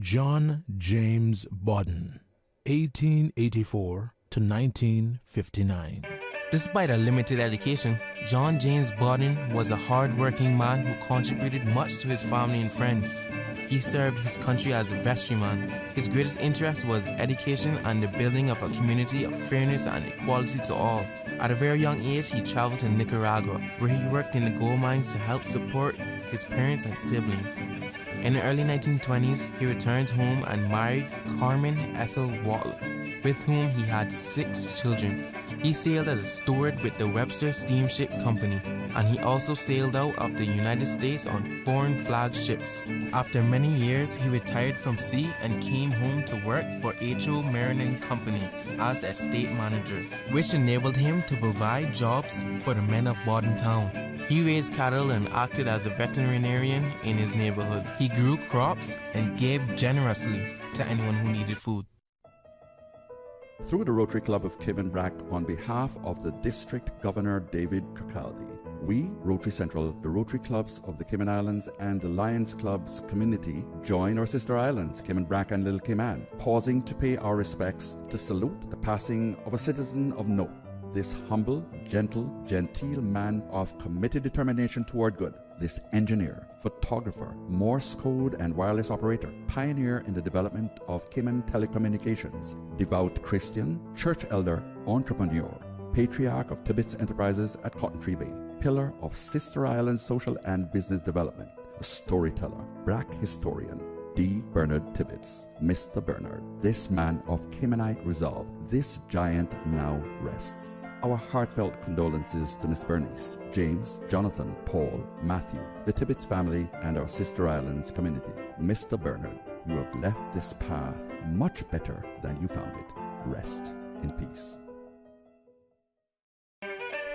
John James Bodden, 1884 to 1959. Despite a limited education, John James Bodden was a hard-working man who contributed much to his family and friends. He served his country as a vestryman. His greatest interest was education and the building of a community of fairness and equality to all. At a very young age, he traveled to Nicaragua, where he worked in the gold mines to help support his parents and siblings. In the early 1920s, he returned home and married Carmen Ethel Waller, with whom he had 6 children. He sailed as a steward with the Webster Steamship Company, and he also sailed out of the United States on foreign flag ships. After many years, he retired from sea and came home to work for H.O. Marine Company as estate manager, which enabled him to provide jobs for the men of Bodden Town. He raised cattle and acted as a veterinarian in his neighborhood. He grew crops and gave generously to anyone who needed food. Through the Rotary Club of Cayman Brac, on behalf of the District Governor David Kirkcaldy, we, Rotary Central, the Rotary Clubs of the Cayman Islands and the Lions Clubs community, join our sister islands, Cayman Brac and Little Cayman, pausing to pay our respects to salute the passing of a citizen of note. This humble, gentle, genteel man of committed determination toward good, this engineer, photographer, Morse code and wireless operator, pioneer in the development of Cayman telecommunications, devout Christian, church elder, entrepreneur, patriarch of Tibbetts Enterprises at Cotton Tree Bay, pillar of Sister Island social and business development, a storyteller, Brac historian, D. Bernard Tibbetts, Mr. Bernard, this man of Caymanite resolve, this giant now rests. Our heartfelt condolences to Miss Bernice, James, Jonathan, Paul, Matthew, the Tibbetts family, and our Sister Islands community. Mr. Bernard, you have left this path much better than you found it. Rest in peace.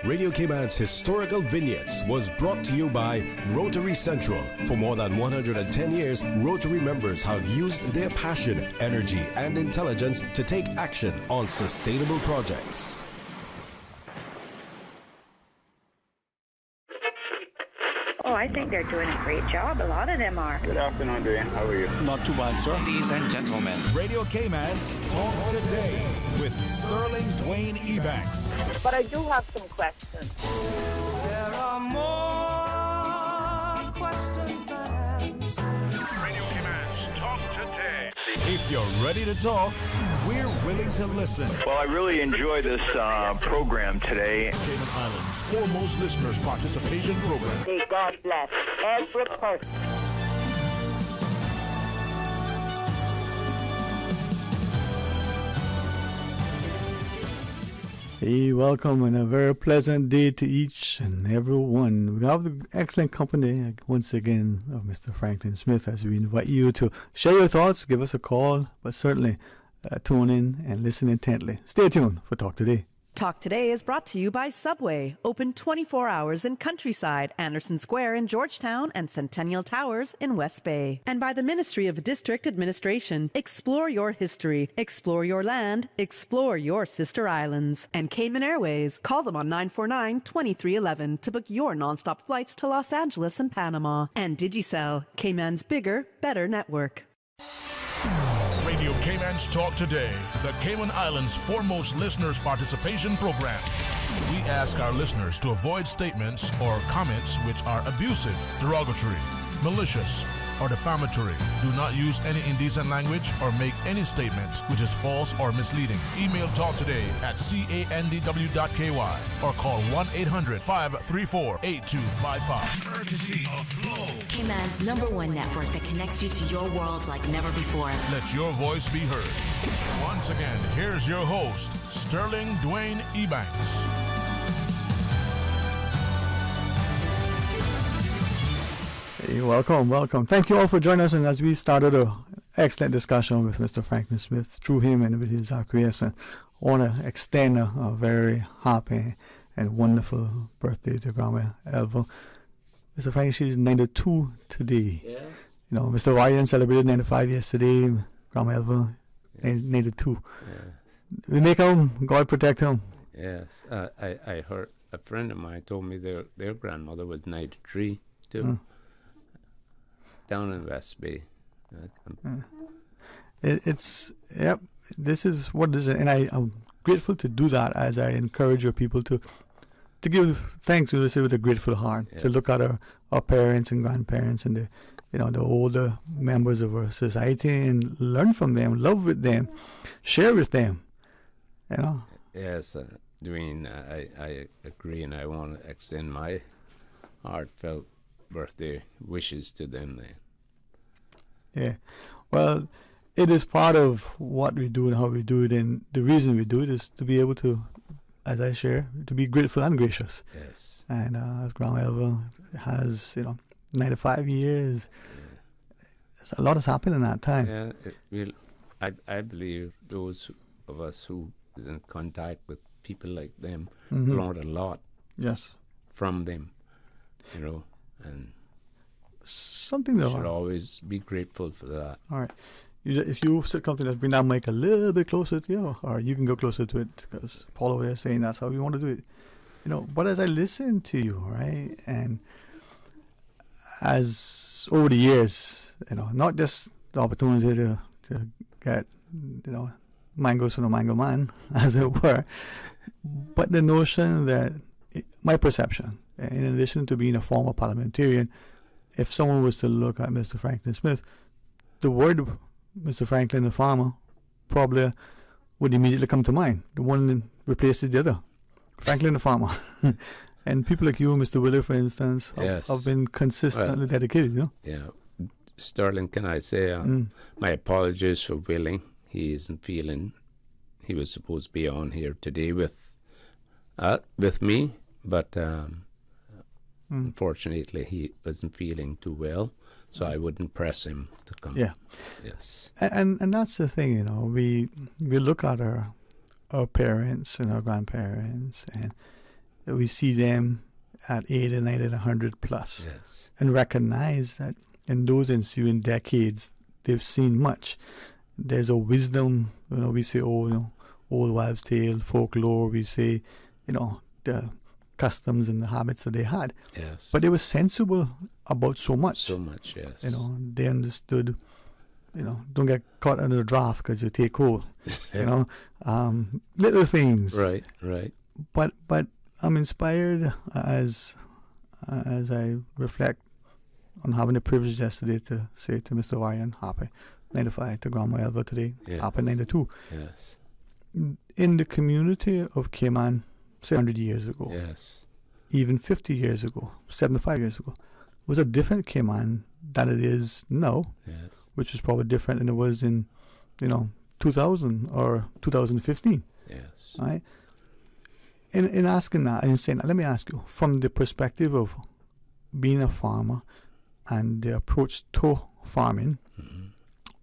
Radio Cayman's Historical Vignettes was brought to you by Rotary Central. For more than 110 years, Rotary members have used their passion, energy, and intelligence to take action on sustainable projects. Oh, I think they're doing a great job. A lot of them are. Good afternoon, Dwayne. How are you? Not too bad, sir. Ladies and gentlemen, Radio Cayman's Talk Today with Sterling Dwayne Ebanks. But I do have some questions. there are more questions than answers. Radio Cayman's Talk Today. If you're ready to talk, we're willing to listen. Well, I really enjoy this program today. Cayman Islands' foremost listeners participation program. May God bless every person. Hey, welcome and a very pleasant day to each and every one. We have the excellent company once again of Mr. Franklin Smith as we invite you to share your thoughts, give us a call, but certainly tune in and listen intently. Stay tuned for Talk Today. Talk Today is brought to you by Subway, open 24 hours in Countryside, Anderson Square in Georgetown, and Centennial Towers in West Bay. And by the Ministry of District Administration. Explore your history, explore your land, explore your sister islands. And Cayman Airways. Call them on 949-2311 to book your nonstop flights to Los Angeles and Panama. And Digicel, Cayman's bigger, better network. Radio Cayman's Talk Today, the Cayman Islands' foremost listeners participation program. We ask our listeners to avoid statements or comments which are abusive, derogatory, malicious, or defamatory. Do not use any indecent language or make any statement which is false or misleading. Email talktoday@candw.ky or call 1-800-534-8255. Courtesy of Flow, Cayman's #1 network that connects you to your world like never before. Let your voice be heard. Once again, here's your host, Sterling Dwayne Ebanks. Hey, welcome. Thank you all for joining us. And as we started an excellent discussion with Mr. Franklin Smith, through him and with his acquiescence, I want to extend a very happy and wonderful birthday to Grandma Elva. Mr. Franklin, she's 92 today. Yes. You know, Mr. Ryan celebrated 95 yesterday. Grandma Elva, 92. Yes. We make him, God protect him. Yes. I heard a friend of mine told me their grandmother was 93 too. Down in West Bay. It's yep. This is what is, and I'm grateful to do that as I encourage your people to give thanks to this with a grateful heart, to look at our parents and grandparents and the older members of our society and learn from them, love with them, share with them. Yes, Dwayne, I agree, and I want to extend my heartfelt birthday wishes to them then. Yeah, well, it is part of what we do and how we do it, and the reason we do it is to be able to, as I share, to be grateful and gracious. Yes. And Grandma Elva has, 95 years. A lot has happened in that time. Yeah, I believe those of us who is in contact with people like them learned a lot. Yes. From them, and something though. Should always be grateful for that. All right. If you sit comfortable, bring that mic a little bit closer to you, or you can go closer to it, because Paul over there is saying that's how we want to do it. But as I listen to you, right, and as over the years, not just the opportunity to get, mangoes from the mango man, as it were, but the notion that my perception, in addition to being a former parliamentarian, if someone was to look at Mr. Franklin Smith, the word Mr. Franklin the farmer probably would immediately come to mind. The one that replaces the other, Franklin the farmer. And people like you, Mr. Willer, for instance, have been consistently dedicated. Yeah, Sterling, can I say my apologies for Willing? He isn't feeling. He was supposed to be on here today with me, but unfortunately he wasn't feeling too well. So I wouldn't press him to come. Yeah. Yes. And that's the thing, we look at our parents and our grandparents, and we see them at 80, 90, 100 plus. Yes. And recognize that in those ensuing decades, they've seen much. There's a wisdom, we say, old wives' tale, folklore, we say, the customs and the habits that they had. Yes. But they were sensible about so much. So much, yes. They understood, don't get caught under the draft because you take hold. Little things. Right. But I'm inspired as I reflect on having the privilege yesterday to say to Mr. Ryan, happy 95, to Grandma Elva today, happy 92. Yes. In the community of Cayman, say 100 years ago, even 50 years ago, 75 years ago, was a different Cayman than it is now, which is probably different than it was in, 2000 or 2015. Yes. Right? In asking that and saying that, let me ask you, from the perspective of being a farmer and the approach to farming,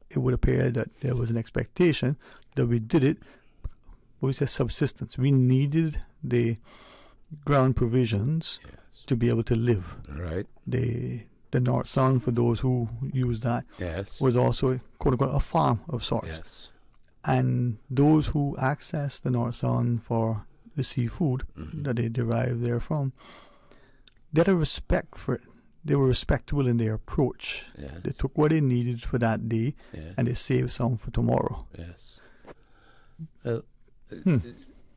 it would appear that there was an expectation that we did it, but we say subsistence. We needed the ground provisions to be able to live. Right. The North Sound, for those who use that, was also, quote unquote, a farm of sorts. Yes. And those who access the North Sound for the seafood that they derive therefrom, they had a respect for it. They were respectable in their approach. Yes. They took what they needed for that day, and they saved some for tomorrow. Yes. Well,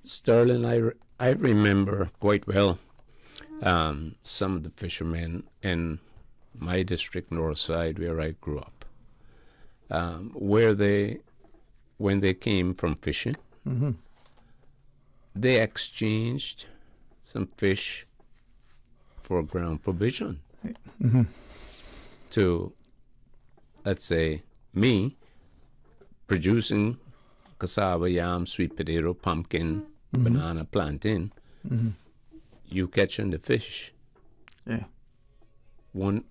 Sterling, I remember quite well some of the fishermen in my district, North Side, where I grew up, when they came from fishing, they exchanged some fish for ground provision. To, let's say, me producing cassava, yam, sweet potato, pumpkin, banana, plantain, you catching the fish. Yeah. One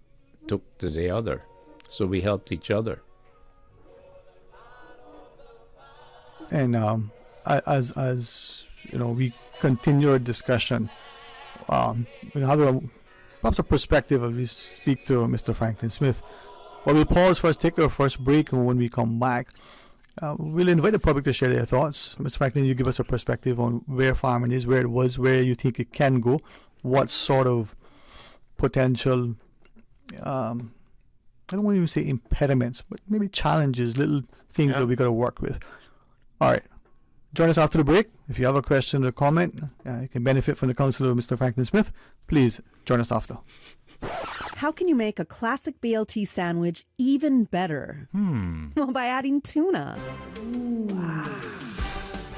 took to the other, so we helped each other. And as we continue our discussion, we have perhaps a perspective as we speak to Mr. Franklin Smith. While we pause first, take our first break, and when we come back, we'll invite the public to share their thoughts. Mr. Franklin, you give us a perspective on where farming is, where it was, where you think it can go, what sort of potential I don't want to say impediments, but maybe challenges, little things that we got to work with. All right. Join us after the break. If you have a question or comment, you can benefit from the counsel of Mr. Franklin Smith. Please join us after. How can you make a classic BLT sandwich even better? Well, by adding tuna.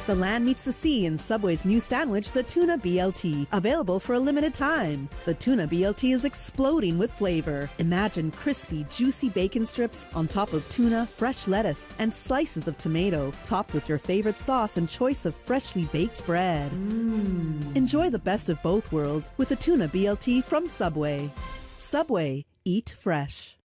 The land meets the sea in Subway's new sandwich, the Tuna BLT, available for a limited time. The Tuna BLT is exploding with flavor. Imagine crispy, juicy bacon strips on top of tuna, fresh lettuce, and slices of tomato, topped with your favorite sauce and choice of freshly baked bread. Enjoy the best of both worlds with the Tuna BLT from Subway. Subway, eat fresh.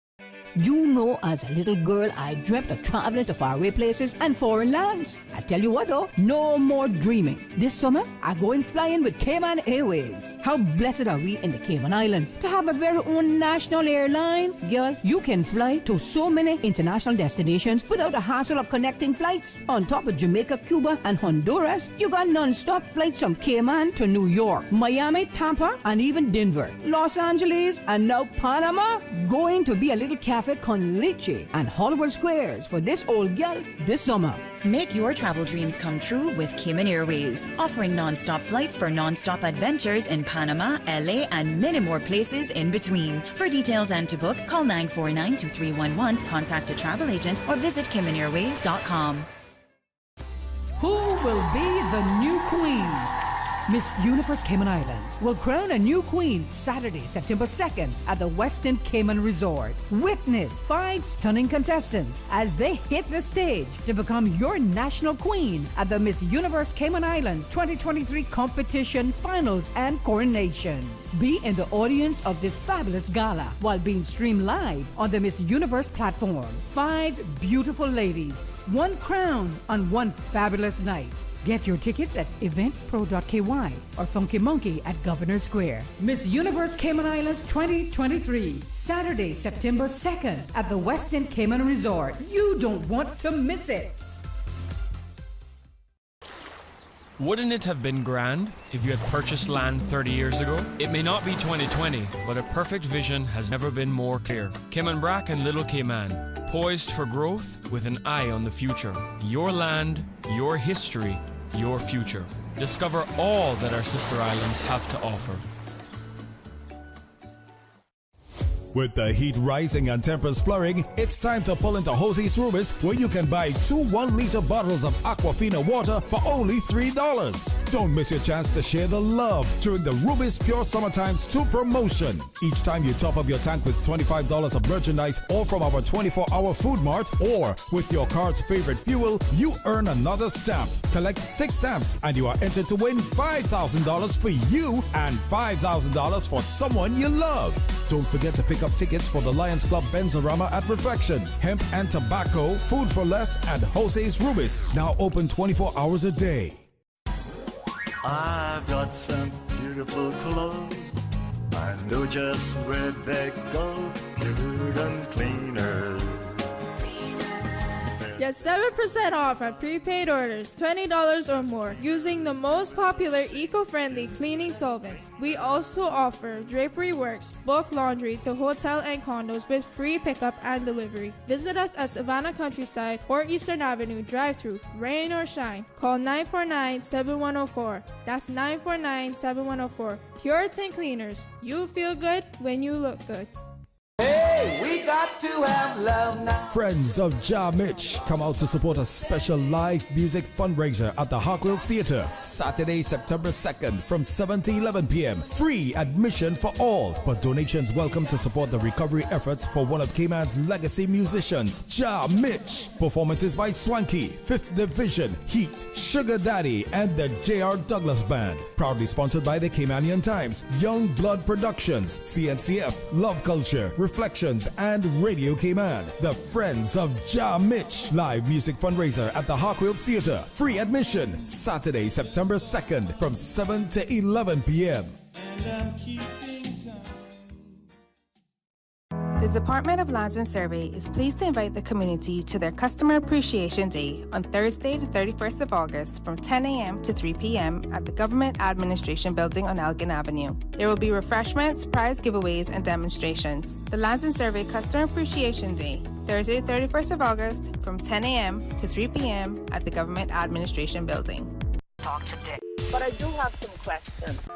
You know, as a little girl, I dreamt of traveling to faraway places and foreign lands. I tell you what though, no more dreaming. This summer, I going flying with Cayman Airways. How blessed are we in the Cayman Islands to have a very own national airline? Girl, you can fly to so many international destinations without the hassle of connecting flights. On top of Jamaica, Cuba, and Honduras, you got non-stop flights from Cayman to New York, Miami, Tampa, and even Denver, Los Angeles, and now Panama. Going to be a little cafe con leche and Hollywood Squares for this old gal this summer. Make your travel dreams come true with Cayman Airways, offering non-stop flights for non-stop adventures in Panama, LA, and many more places in between. For details and to book, call 949-2311, contact a travel agent, or visit CaymanAirways.com. Who will be the new queen? Miss Universe Cayman Islands will crown a new queen Saturday, September 2nd at the Westin Cayman Resort. Witness 5 stunning contestants as they hit the stage to become your national queen at the Miss Universe Cayman Islands 2023 competition finals and coronation. Be in the audience of this fabulous gala while being streamed live on the Miss Universe platform. 5 beautiful ladies, 1 crown on 1 fabulous night. Get your tickets at eventpro.ky or Funky Monkey at Governor Square. Miss Universe Cayman Islands 2023, Saturday, September 2nd at the Westin Cayman Resort. You don't want to miss it. Wouldn't it have been grand if you had purchased land 30 years ago? It may not be 2020, but a perfect vision has never been more clear. Cayman Brac and Little Cayman, poised for growth with an eye on the future. Your land, your history, your future. Discover all that our sister islands have to offer. With the heat rising and temps flurrying, it's time to pull into Jose's Rubis, where you can buy 2 1-liter bottles of Aquafina water for only $3. Don't miss your chance to share the love during the Rubis Pure Summer Times 2 promotion. Each time you top up your tank with $25 of merchandise or from our 24-hour food mart or with your car's favorite fuel, you earn another stamp. Collect 6 stamps and you are entered to win $5,000 for you and $5,000 for someone you love. Don't forget to pick up tickets for the Lions Club Benzorama at Reflections, Hemp and Tobacco, Food for Less, and Jose's Rubis, now open 24 hours a day. I've got some beautiful clothes. I know just where they go. Good and cleaner. Get 7% off on prepaid orders, $20 or more, using the most popular eco-friendly cleaning solvents. We also offer drapery works, bulk laundry to hotel and condos with free pickup and delivery. Visit us at Savannah Countryside or Eastern Avenue drive-thru, rain or shine. Call 949-7104. That's 949-7104. Puritan Cleaners. You feel good when you look good. Hey, we got to have love now. Friends of Ja Mitch come out to support a special live music fundraiser at the Hartwell Theatre, Saturday, September 2nd from 7 to 11 p.m. Free admission for all, but donations welcome to support the recovery efforts for one of Cayman's legacy musicians, Ja Mitch. Performances by Swanky, 5th Division, Heat, Sugar Daddy, and the J.R. Douglas Band. Proudly sponsored by the Caymanian Times, Young Blood Productions, CNCF, Love Culture, Reflections, and Radio Cayman. The Friends of Ja Mitch live music fundraiser at the Hartwell Theatre. Free admission, Saturday, September 2nd from 7 to 11 p.m. The The Department of Lands and Survey is pleased to invite the community to their Customer Appreciation Day on Thursday, the 31st of August from 10 a.m. to 3 p.m. at the Government Administration Building on Elgin Avenue. There will be refreshments, prize giveaways, and demonstrations. The Lands and Survey Customer Appreciation Day, Thursday, 31st of August from 10 a.m. to 3 p.m. at the Government Administration Building. Talk today. But I do have some questions.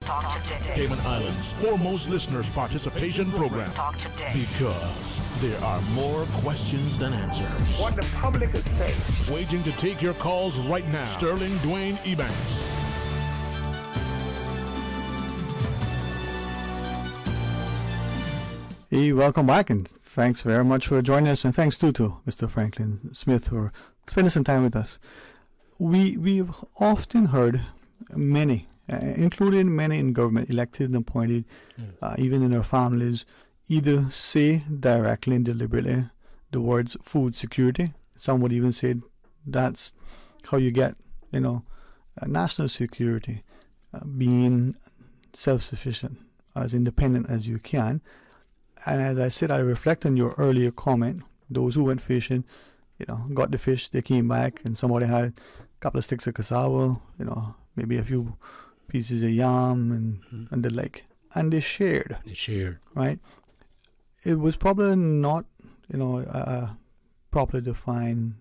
Talk today. Cayman Islands' foremost listeners participation program. Talk today. Because there are more questions than answers. What the public is saying. Waiting to take your calls right now. Sterling Dwayne Ebanks. Hey, welcome back, and thanks very much for joining us, and thanks too to Mr. Franklin Smith for spending some time with us. We've often heard many, including many in government, elected and appointed, even in their families, either say directly and deliberately the words food security. Some would even say that's how you get, national security, being self-sufficient, as independent as you can. And as I said, I reflect on your earlier comment. Those who went fishing, got the fish, they came back, and somebody had a couple of sticks of cassava, maybe a few pieces of yam and the like. And they shared. Right? It was probably not, a properly defined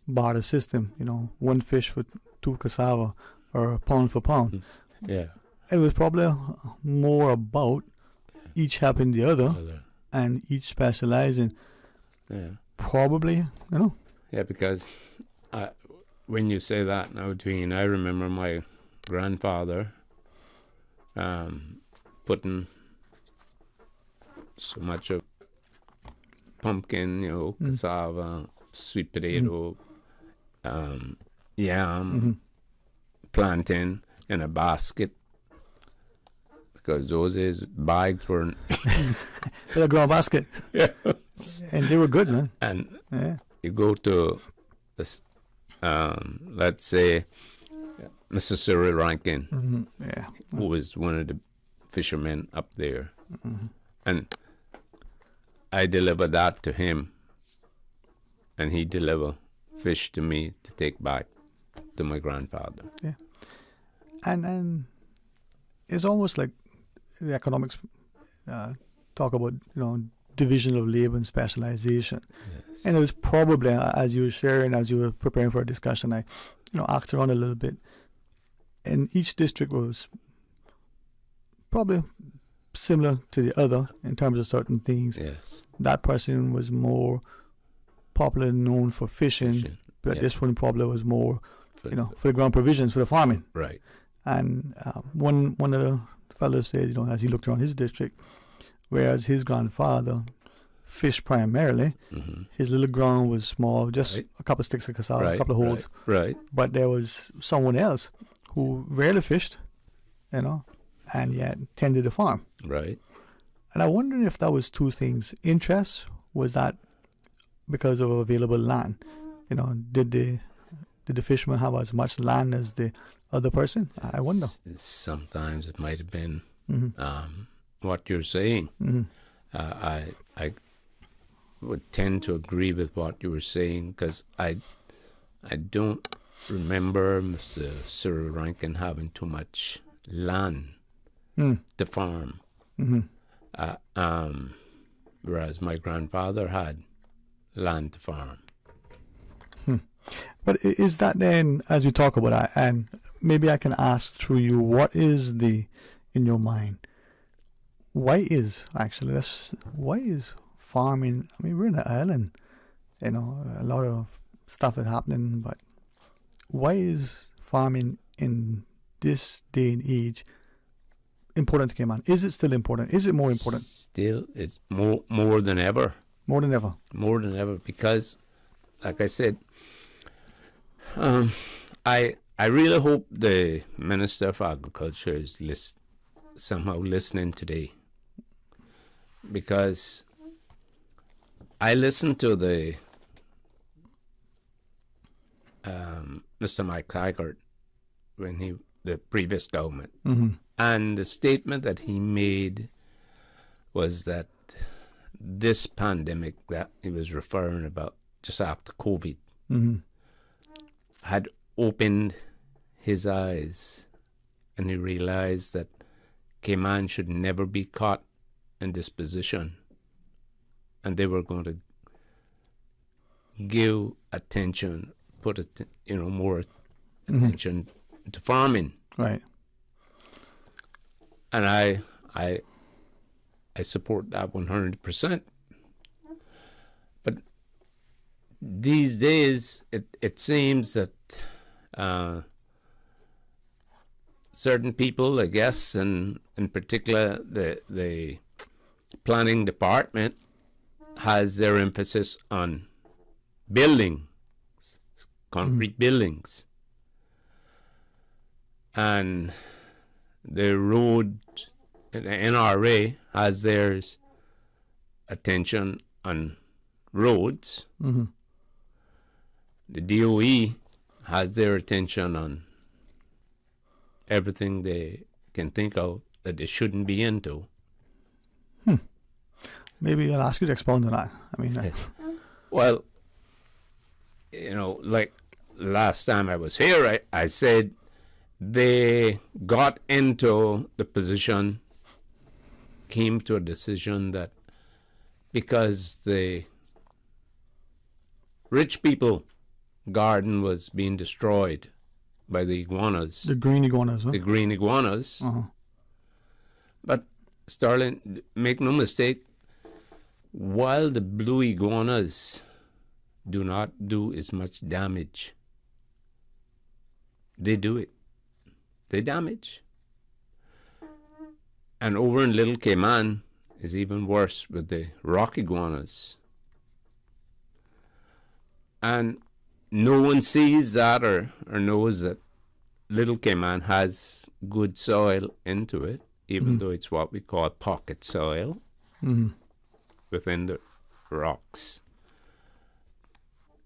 barter system, one fish for two cassava or pound for pound. Yeah. It was probably more about each helping the other and each specializing. Yeah. Probably, Yeah, because when you say that now, Dwayne, I remember my grandfather putting so much of pumpkin, cassava, sweet potato, yam, plantain in a basket. Because those days bags weren't. In a ground basket. Yeah. And they were good, man. And you go to, let's say, Mr. Cyril Rankin, who was one of the fishermen up there. And I deliver that to him, and he deliver fish to me to take back to my grandfather. Yeah. And it's almost like the economics talk about, division of labor and specialization. Yes. And it was probably, as you were sharing, as you were preparing for a discussion, I, asked around a little bit. And each district was probably similar to the other in terms of certain things. Yes. That person was more popular and known for fishing, but this one probably was more, for the ground provisions, for the farming. Right. And one of the fellows said, as he looked around his district, whereas his grandfather fished primarily, his little ground was small, just a couple of sticks of cassava, a couple of holes. Right. But there was someone else who rarely fished, and yet tended the farm. Right. And I wondered if that was two things. Interest, was that because of available land? Did the fisherman have as much land as the other person? I wonder. Sometimes it might have been what you're saying. I would tend to agree with what you were saying, because I don't remember Mr. Cyril Rankin having too much land to farm. Whereas my grandfather had land to farm. But is that then, as we talk about that, and maybe I can ask through you, what is in your mind, why is farming, we're in an island, a lot of stuff is happening, but why is farming in this day and age important to Cayman? Is it still important? Is it more important? Still, it's more than ever. More than ever. More than ever, because, like I said, I really hope the Minister of Agriculture is somehow listening today, because I listened to the Mr. Mike Taggart when the previous government, and the statement that he made was that this pandemic that he was referring about just after COVID had opened his eyes, and he realized that Cayman should never be caught in this position, and they were going to give attention, more attention to farming. Right. And I support that 100%. But these days, it seems that certain people, I guess, and in particular the planning department, has their emphasis on buildings, concrete buildings. And the road, the NRA has theirs attention on roads. The DOE has their attention on everything they can think of that they shouldn't be into. Maybe I'll ask you to expound on that. I mean, well, like last time I was here, I said they got into the position, came to a decision that because the rich people garden was being destroyed by the iguanas. The green iguanas, huh? The green iguanas. But Sterling, make no mistake, while the blue iguanas do not do as much damage, they do it. They damage. And over in Little Cayman is even worse with the rock iguanas. And no one sees that or knows that Little Cayman has good soil into it, even though it's what we call pocket soil within the rocks.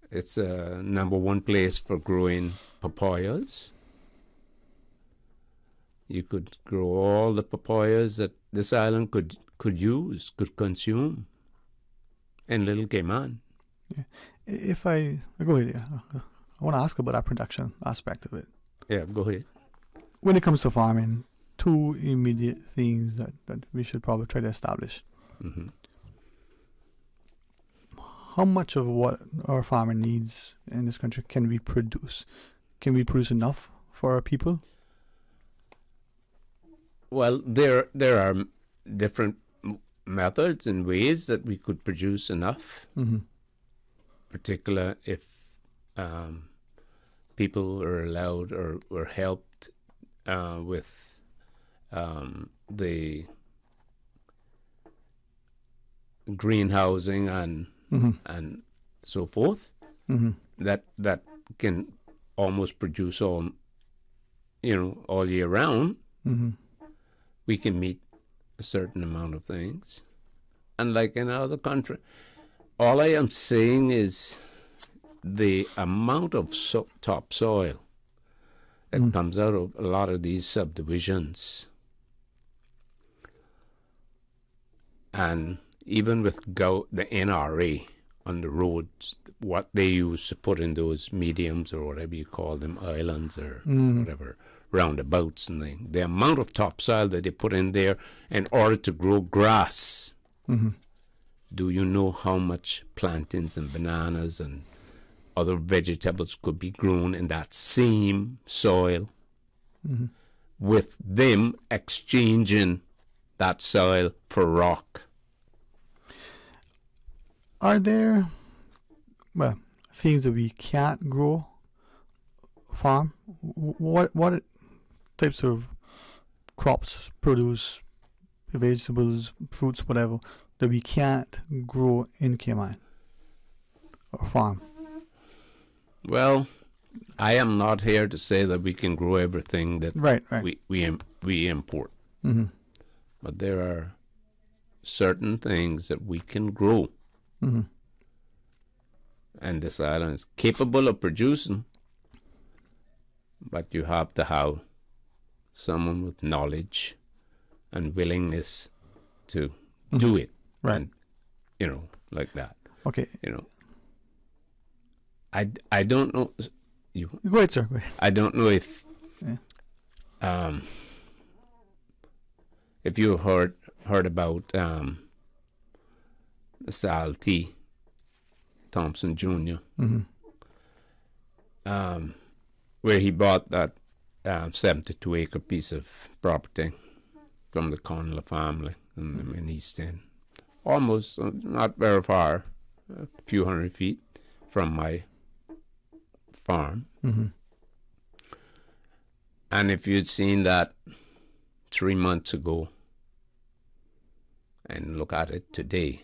It's a number one place for growing papayas. You could grow all the papayas that this island could consume in Little Cayman. Yeah. If I go ahead, I want to ask about that production aspect of it. Yeah, go ahead. When it comes to farming, two immediate things that we should probably try to establish. How much of what our farming needs in this country can we produce? Can we produce enough for our people? Well, there are different methods and ways that we could produce enough. Particular if people are allowed or were helped with the greenhousing and so forth, that can almost produce all year round. We can meet a certain amount of things. And like in other country, all I am saying is the amount of topsoil that comes out of a lot of these subdivisions. And even with the NRA on the roads, what they use to put in those mediums or whatever you call them, islands or whatever, roundabouts and things, the amount of topsoil that they put in there in order to grow grass. Do you know how much plantains and bananas and other vegetables could be grown in that same soil with them exchanging that soil for rock? Are there, things that we can't grow, farm? What types of crops, produce, vegetables, fruits, whatever, that we can't grow in Cayman or farm? Well, I am not here to say that we can grow everything that we import. But there are certain things that we can grow. And this island is capable of producing, but you have to have someone with knowledge and willingness to do it. Right. like that. Okay. I don't know. Go ahead, sir. Go ahead. I don't know if if you heard about Sal T. Thompson Jr. Where he bought that 72-acre piece of property from the Connell family in East End, almost not very far, a few hundred feet from my farm. And if you'd seen that 3 months ago and look at it today,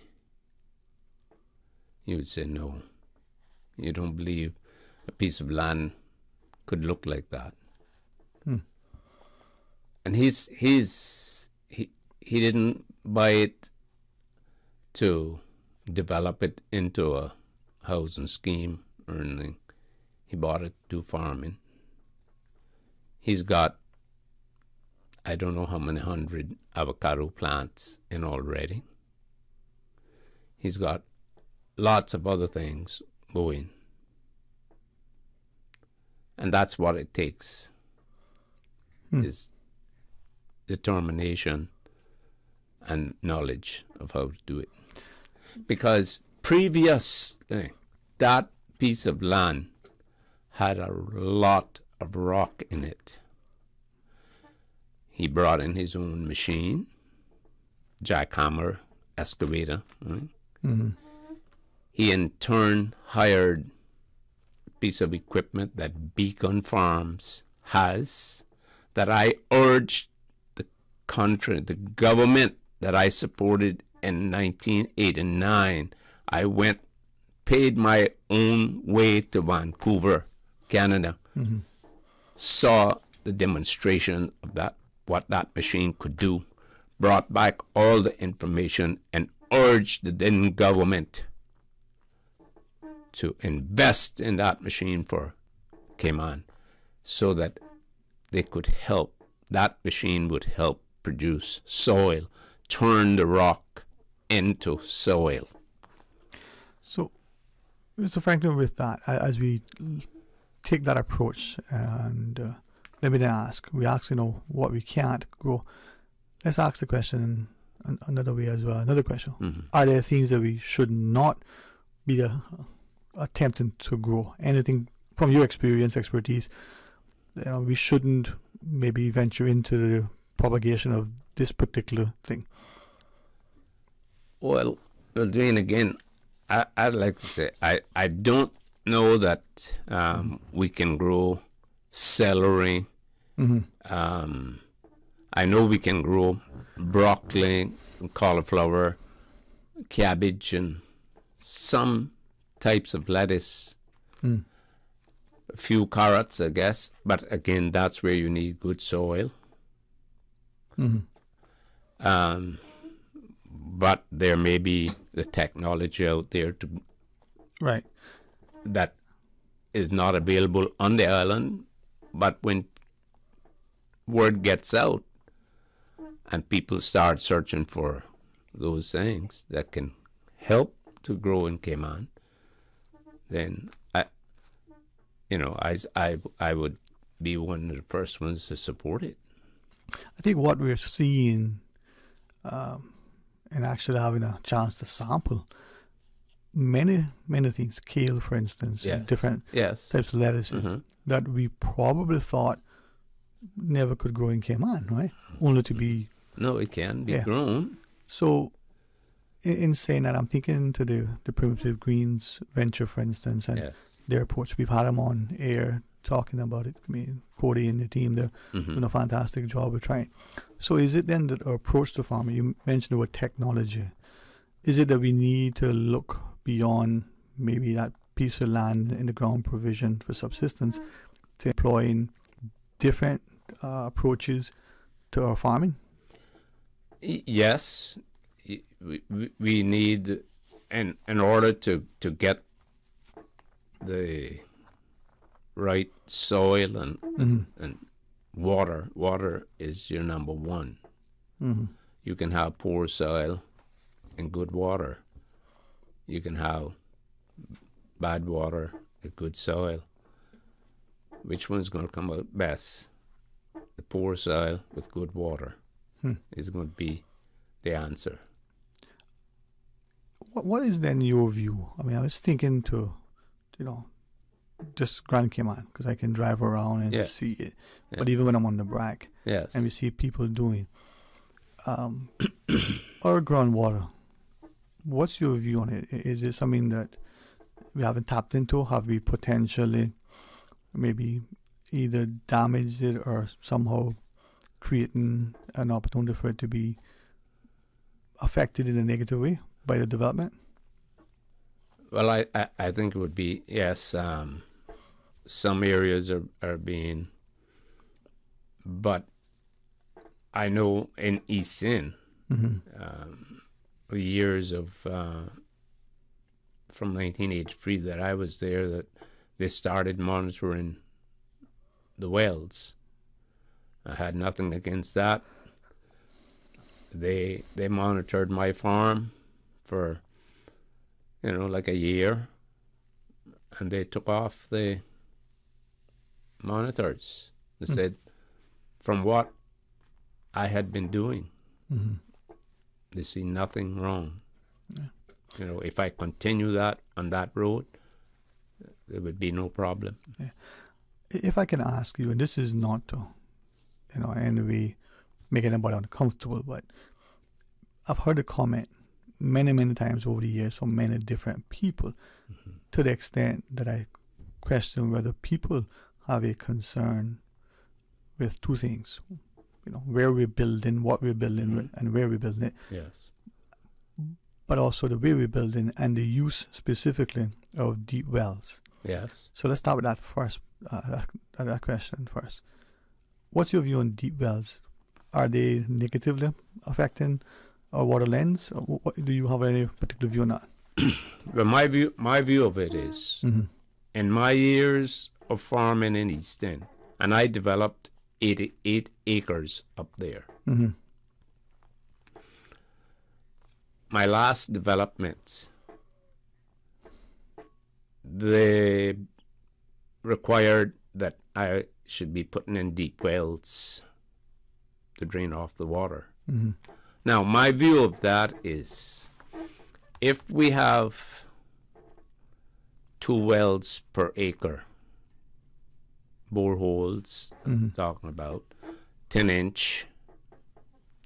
you would say, no, you don't believe a piece of land could look like that. And he didn't buy it to develop it into a housing scheme or anything. He bought it to do farming. He's got, I don't know how many 100 avocado plants in already. He's got lots of other things going. And that's what it takes, is determination and knowledge of how to do it. Because previously, that piece of land had a lot of rock in it. He brought in his own machine, jackhammer, excavator. Right? He in turn hired a piece of equipment that Beacon Farms has, that I urged the country, the government that I supported in 1989. I went, paid my own way to Vancouver, Canada, saw the demonstration of that, what that machine could do, brought back all the information and urged the then government to invest in that machine for Cayman so that they could help, that machine would help produce soil, turn the rock into soil. So, Mr. Franklin, with that, as we take that approach, and let me then ask, we ask, what we can't grow. Let's ask the question another way as well. Another question. Are there things that we should not be attempting to grow? Anything from your experience, expertise, we shouldn't maybe venture into the propagation of this particular thing? Well, Dwayne, again, I'd like to say I don't know that we can grow celery. I know we can grow broccoli, cauliflower, cabbage, and some types of lettuce. A few carrots, I guess. But again, that's where you need good soil. But there may be the technology out there that is not available on the island. But when word gets out and people start searching for those things that can help to grow in Cayman, then I would be one of the first ones to support it. I think what we're seeing, and actually having a chance to sample many things, kale, for instance, and different types of lettuces that we probably thought never could grow in Cayman, right? Only to be... No, it can be grown. So, in saying that, I'm thinking to the Primitive Greens venture, for instance, and their approach. We've had them on air talking about it. I mean, Cody and the team, they're doing a fantastic job of trying. So is it then that our approach to farming, you mentioned the word technology, is it that we need to look beyond maybe that piece of land in the ground provision for subsistence to employing different approaches to our farming? Yes, we need, in order to get the right soil and water is your number one. You can have poor soil and good water, you can have bad water with good soil. Which one's going to come out best? The poor soil with good water is going to be the answer. What is then your view? I mean, I was thinking to, just Grand Cayman, because I can drive around and see it. Yeah. But even when I'm on the Brack, and we see people doing our groundwater, what's your view on it? Is it something that we haven't tapped into? Have we potentially maybe either damaged it or somehow creating an opportunity for it to be affected in a negative way by the development? Well, I think it would be, yes, some areas are being, but I know in East End, years of, from 1983 that I was there, that they started monitoring the wells. I had nothing against that. They monitored my farm for, like a year, and they took off the monitors. They said, from what I had been doing, they see nothing wrong. Yeah. If I continue that on that road, there would be no problem. Yeah. If I can ask you, and this is not to, in any way make anybody uncomfortable, but I've heard a comment many, many times over the years from many different people, to the extent that I question whether people have a concern with two things, where we're building, what we're building, and where we're building it. Yes. But also the way we're building and the use specifically of deep wells. Yes. So let's start with that first, that question first. What's your view on deep wells? Are they negatively affecting our water lens? Or do you have any particular view on that? Well, my view of it is, in my years of farming in East End, and I developed 88 acres up there. My last developments, they required that I should be putting in deep wells to drain off the water. Now, my view of that is, if we have 2 wells per acre, boreholes, I'm talking about 10-inch,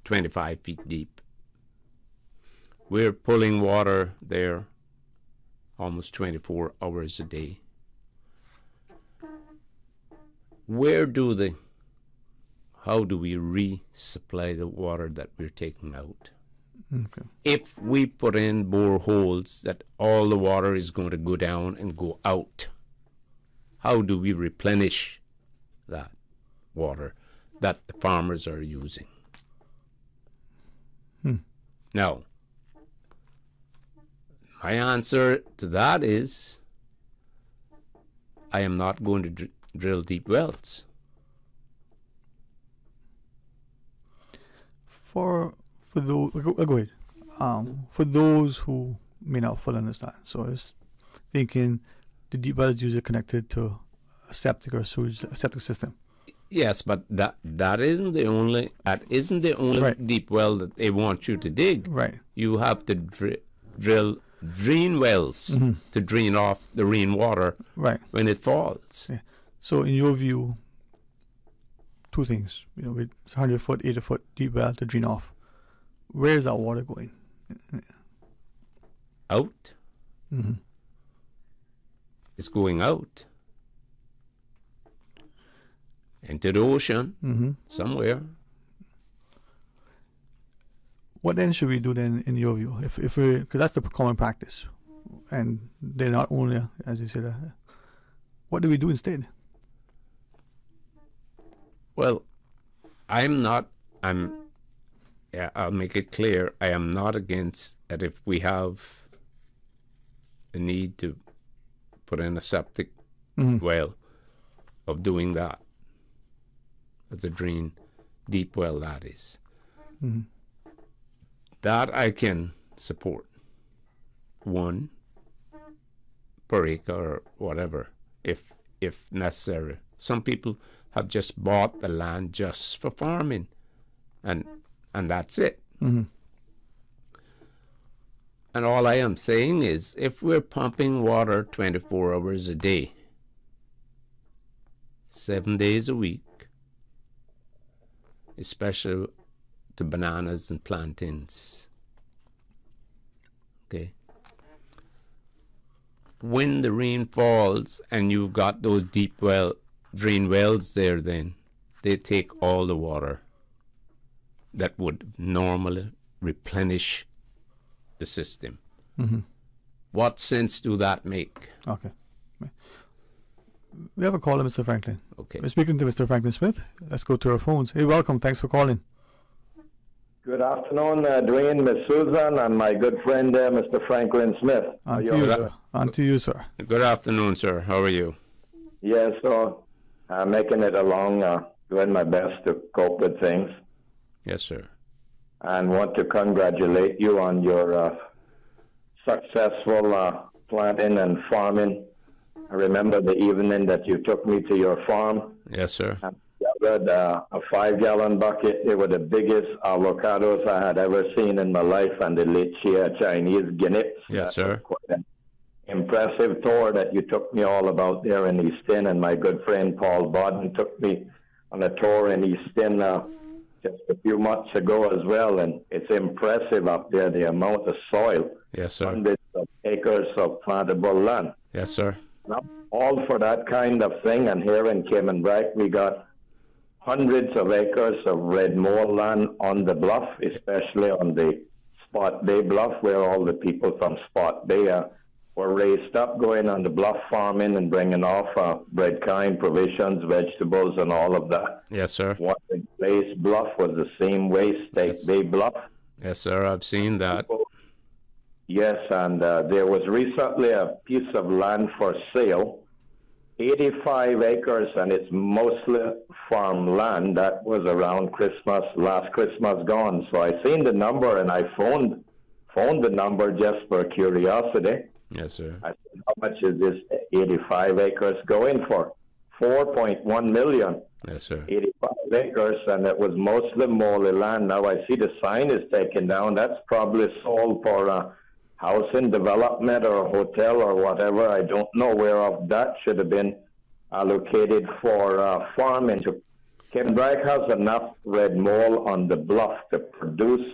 25 feet deep, we're pulling water there almost 24 hours a day. How do we resupply the water that we're taking out? Okay. If we put in boreholes that all the water is going to go down and go out, how do we replenish that water that the farmers are using? Now, my answer to that is, I am not going to drill deep wells. For those, go ahead. For those who may not fully understand, so I was thinking the deep well is usually connected to a septic or sewage, a septic system. Yes, but that isn't the only right. deep well that they want you to dig. Right. You have to drill drain wells to drain off the rainwater when it falls. Yeah. So in your view, two things, with 100-foot, 80-foot deep well to drain off, where is that water going? Out. It's going out into the ocean somewhere. What then should we do then, in your view? If we, because that's the common practice, and they're not only, as you said, what do we do instead? Well, I'll make it clear, I am not against that if we have the need to put in a septic well, of doing that. As a drain, deep well, that is. That I can support. 1 per acre or whatever, if necessary. Some people have just bought the land just for farming, and that's it. Mm-hmm. And all I am saying is, if we're pumping water 24 hours a day, 7 days a week, especially to bananas and plantains, okay? When the rain falls and you've got those deep drain wells there, then they take all the water that would normally replenish the system. Mm-hmm. What sense do that make? Okay. We have a caller, Mr. Franklin. Okay. We're speaking to Mr. Franklin Smith. Let's go to our phones. Hey, welcome. Thanks for calling. Good afternoon, Dwayne, Miss Susan, and my good friend, Mr. Franklin Smith. On to you, sir. On to you, sir. Good afternoon, sir. How are you? Yes, so I'm making it along, doing my best to cope with things. Yes, sir. And want to congratulate you on your successful planting and farming. I remember the evening that you took me to your farm. Yes, sir. I gathered a 5-gallon bucket. They were the biggest avocados I had ever seen in my life, and the lychee Chinese guineas. Yes, sir. Quite an impressive tour that you took me all about there in Easton, and my good friend Paul Bodden took me on a tour in Easton just a few months ago as well, and it's impressive up there, the amount of soil. Yes, sir. Hundreds of acres of plantable land. Yes, sir. Now, all for that kind of thing, and here in Cayman Brack, we got hundreds of acres of red mole land on the bluff, especially on the Spot Bay bluff, where all the people from Spot Bay were raised up, going on the bluff farming and bringing off bread kind, provisions, vegetables, and all of that. Yes, sir. One place bluff was the same way, State Bay bluff. Yes, sir. I've seen that. Yes, and there was recently a piece of land for sale, 85 acres, and it's mostly farmland. That was around Christmas, last Christmas gone. So I seen the number, and I phoned the number just for curiosity. Yes, sir. I said, how much is this 85 acres going for? 4.1 million. Yes, sir. 85 acres, and it was mostly moly land. Now I see the sign is taken down. That's probably sold for housing development or a hotel or whatever. I don't know whereof that should have been allocated for farming. Cayman Brack has enough red mole on the bluff to produce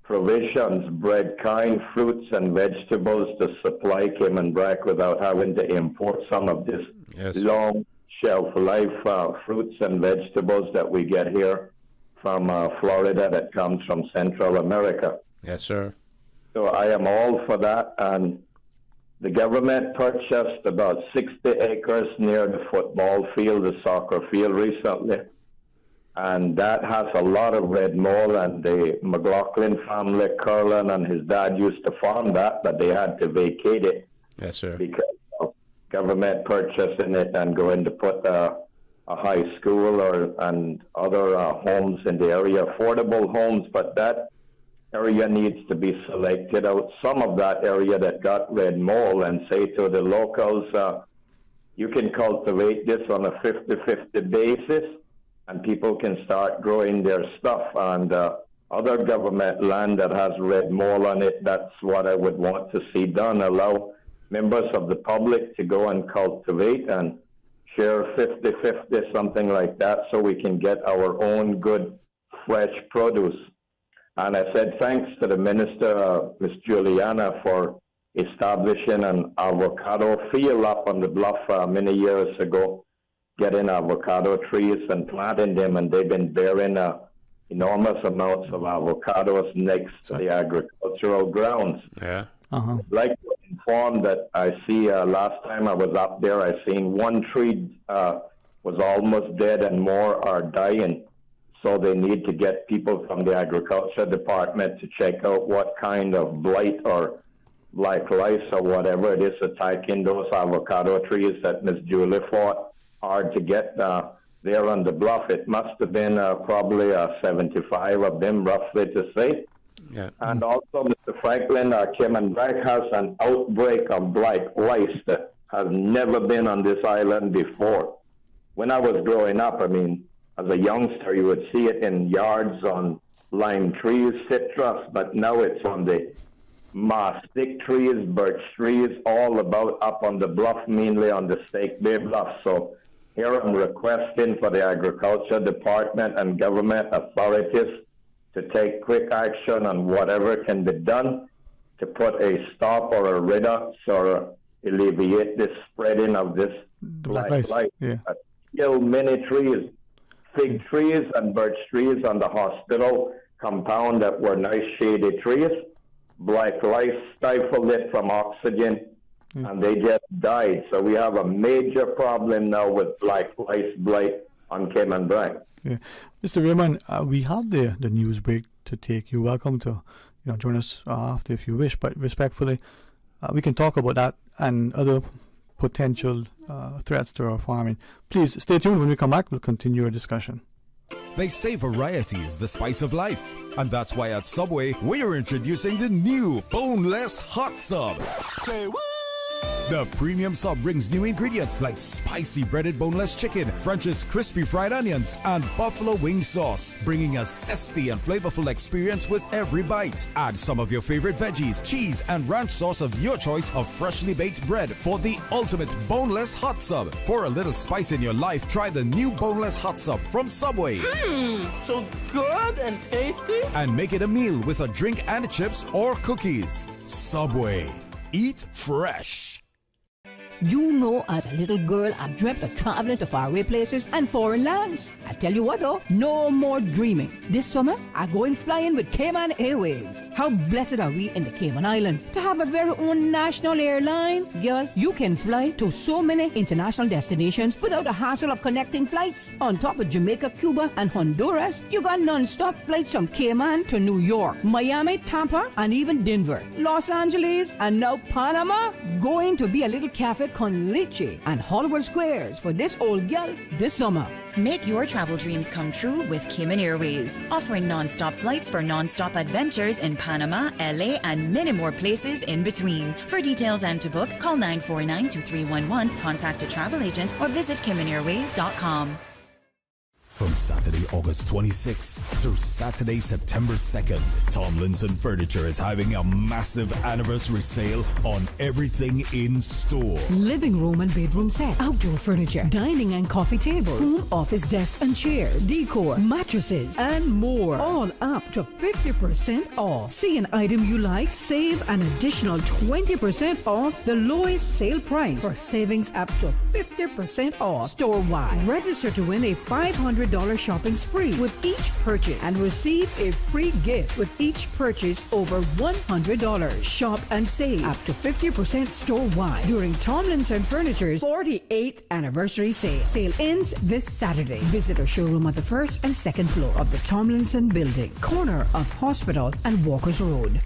provisions, bread kind, fruits and vegetables to supply Cayman Brack without having to import some of this long shelf life fruits and vegetables that we get here from Florida that comes from Central America. Yes, sir. So I am all for that, and the government purchased about 60 acres near the football field, the soccer field recently, and that has a lot of red mole, and the McLaughlin family, Curlin and his dad used to farm that, but they had to vacate it. Yes, sir. Because of government purchasing it and going to put a high school and other homes in the area, affordable homes, but that area needs to be selected out, some of that area that got red mole, and say to the locals, you can cultivate this on a 50-50 basis, and people can start growing their stuff. And other government land that has red mole on it, that's what I would want to see done. Allow members of the public to go and cultivate and share 50-50, something like that, so we can get our own good, fresh produce. And I said thanks to the minister, Miss Juliana, for establishing an avocado field up on the bluff many years ago, getting avocado trees and planting them, and they've been bearing enormous amounts of avocados next to the agricultural grounds. Yeah. Uh-huh. I'd like to inform that I see last time I was up there, I seen one tree was almost dead and more are dying. So they need to get people from the agriculture department to check out what kind of blight or black lice or whatever it is attacking those avocado trees that Miss Julie fought hard to get there on the bluff. It must have been probably 75 of them, roughly to say. Yeah. And also, Mr. Franklin, Cayman Brack has an outbreak of black lice that has never been on this island before. When I was growing up, I mean, as a youngster, you would see it in yards on lime trees, citrus, but now it's on the mastic trees, birch trees, all about up on the bluff, mainly on the Stake Bay Bluff. So here I'm requesting for the Agriculture Department and government authorities to take quick action on whatever can be done to put a stop or a reduction or alleviate the spreading of this black lice. Yeah. Kill many trees, fig trees and birch trees on the hospital compound that were nice shady trees. Black lice stifled it from oxygen, and they just died. So we have a major problem now with black lice blight on Cayman Brack. Yeah. Mr. Raymond, we have the news break to take. You're welcome to join us after if you wish, but respectfully, we can talk about that and other potential threats to our farming. Please stay tuned. When we come back, we'll continue our discussion. They say variety is the spice of life, and that's why at Subway we're introducing the new boneless hot sub. Say what? The premium sub brings new ingredients like spicy breaded boneless chicken, French's crispy fried onions, and buffalo wing sauce, bringing a zesty and flavorful experience with every bite. Add some of your favorite veggies, cheese, and ranch sauce of your choice of freshly baked bread for the ultimate boneless hot sub. For a little spice in your life, try the new boneless hot sub from Subway. So good and tasty. And make it a meal with a drink and chips or cookies. Subway. Eat fresh. You know, as a little girl, I dreamt of traveling to faraway places and foreign lands. I tell you what though, no more dreaming. This summer, I'm going flying with Cayman Airways. How blessed are we in the Cayman Islands to have a very own national airline? Girl, you can fly to so many international destinations without the hassle of connecting flights. On top of Jamaica, Cuba, and Honduras, you got non-stop flights from Cayman to New York, Miami, Tampa, and even Denver, Los Angeles, and now Panama. Going to be a little cafe con leche and Hollywood Squares for this old gal this summer. Make your travel dreams come true with Cayman Airways, offering non-stop flights for non-stop adventures in Panama, LA, and many more places in between. For details and to book, call 949-2311, contact a travel agent, or visit CaymanAirways.com. From Saturday, August 26th through Saturday, September 2nd, Tomlinson Furniture is having a massive anniversary sale on everything in store. Living room and bedroom sets, outdoor furniture, dining and coffee tables, home office desks and chairs, decor, mattresses, and more. All up to 50% off. See an item you like, save an additional 20% off the lowest sale price for savings up to 50% off store-wide. Register to win a $500 shopping spree with each purchase and receive a free gift with each purchase over $100. Shop and save up to 50% store-wide during Tomlinson Furniture's 48th anniversary sale. Sale ends this Saturday. Visit our showroom on the first and second floor of the Tomlinson Building, corner of Hospital and Walkers Road.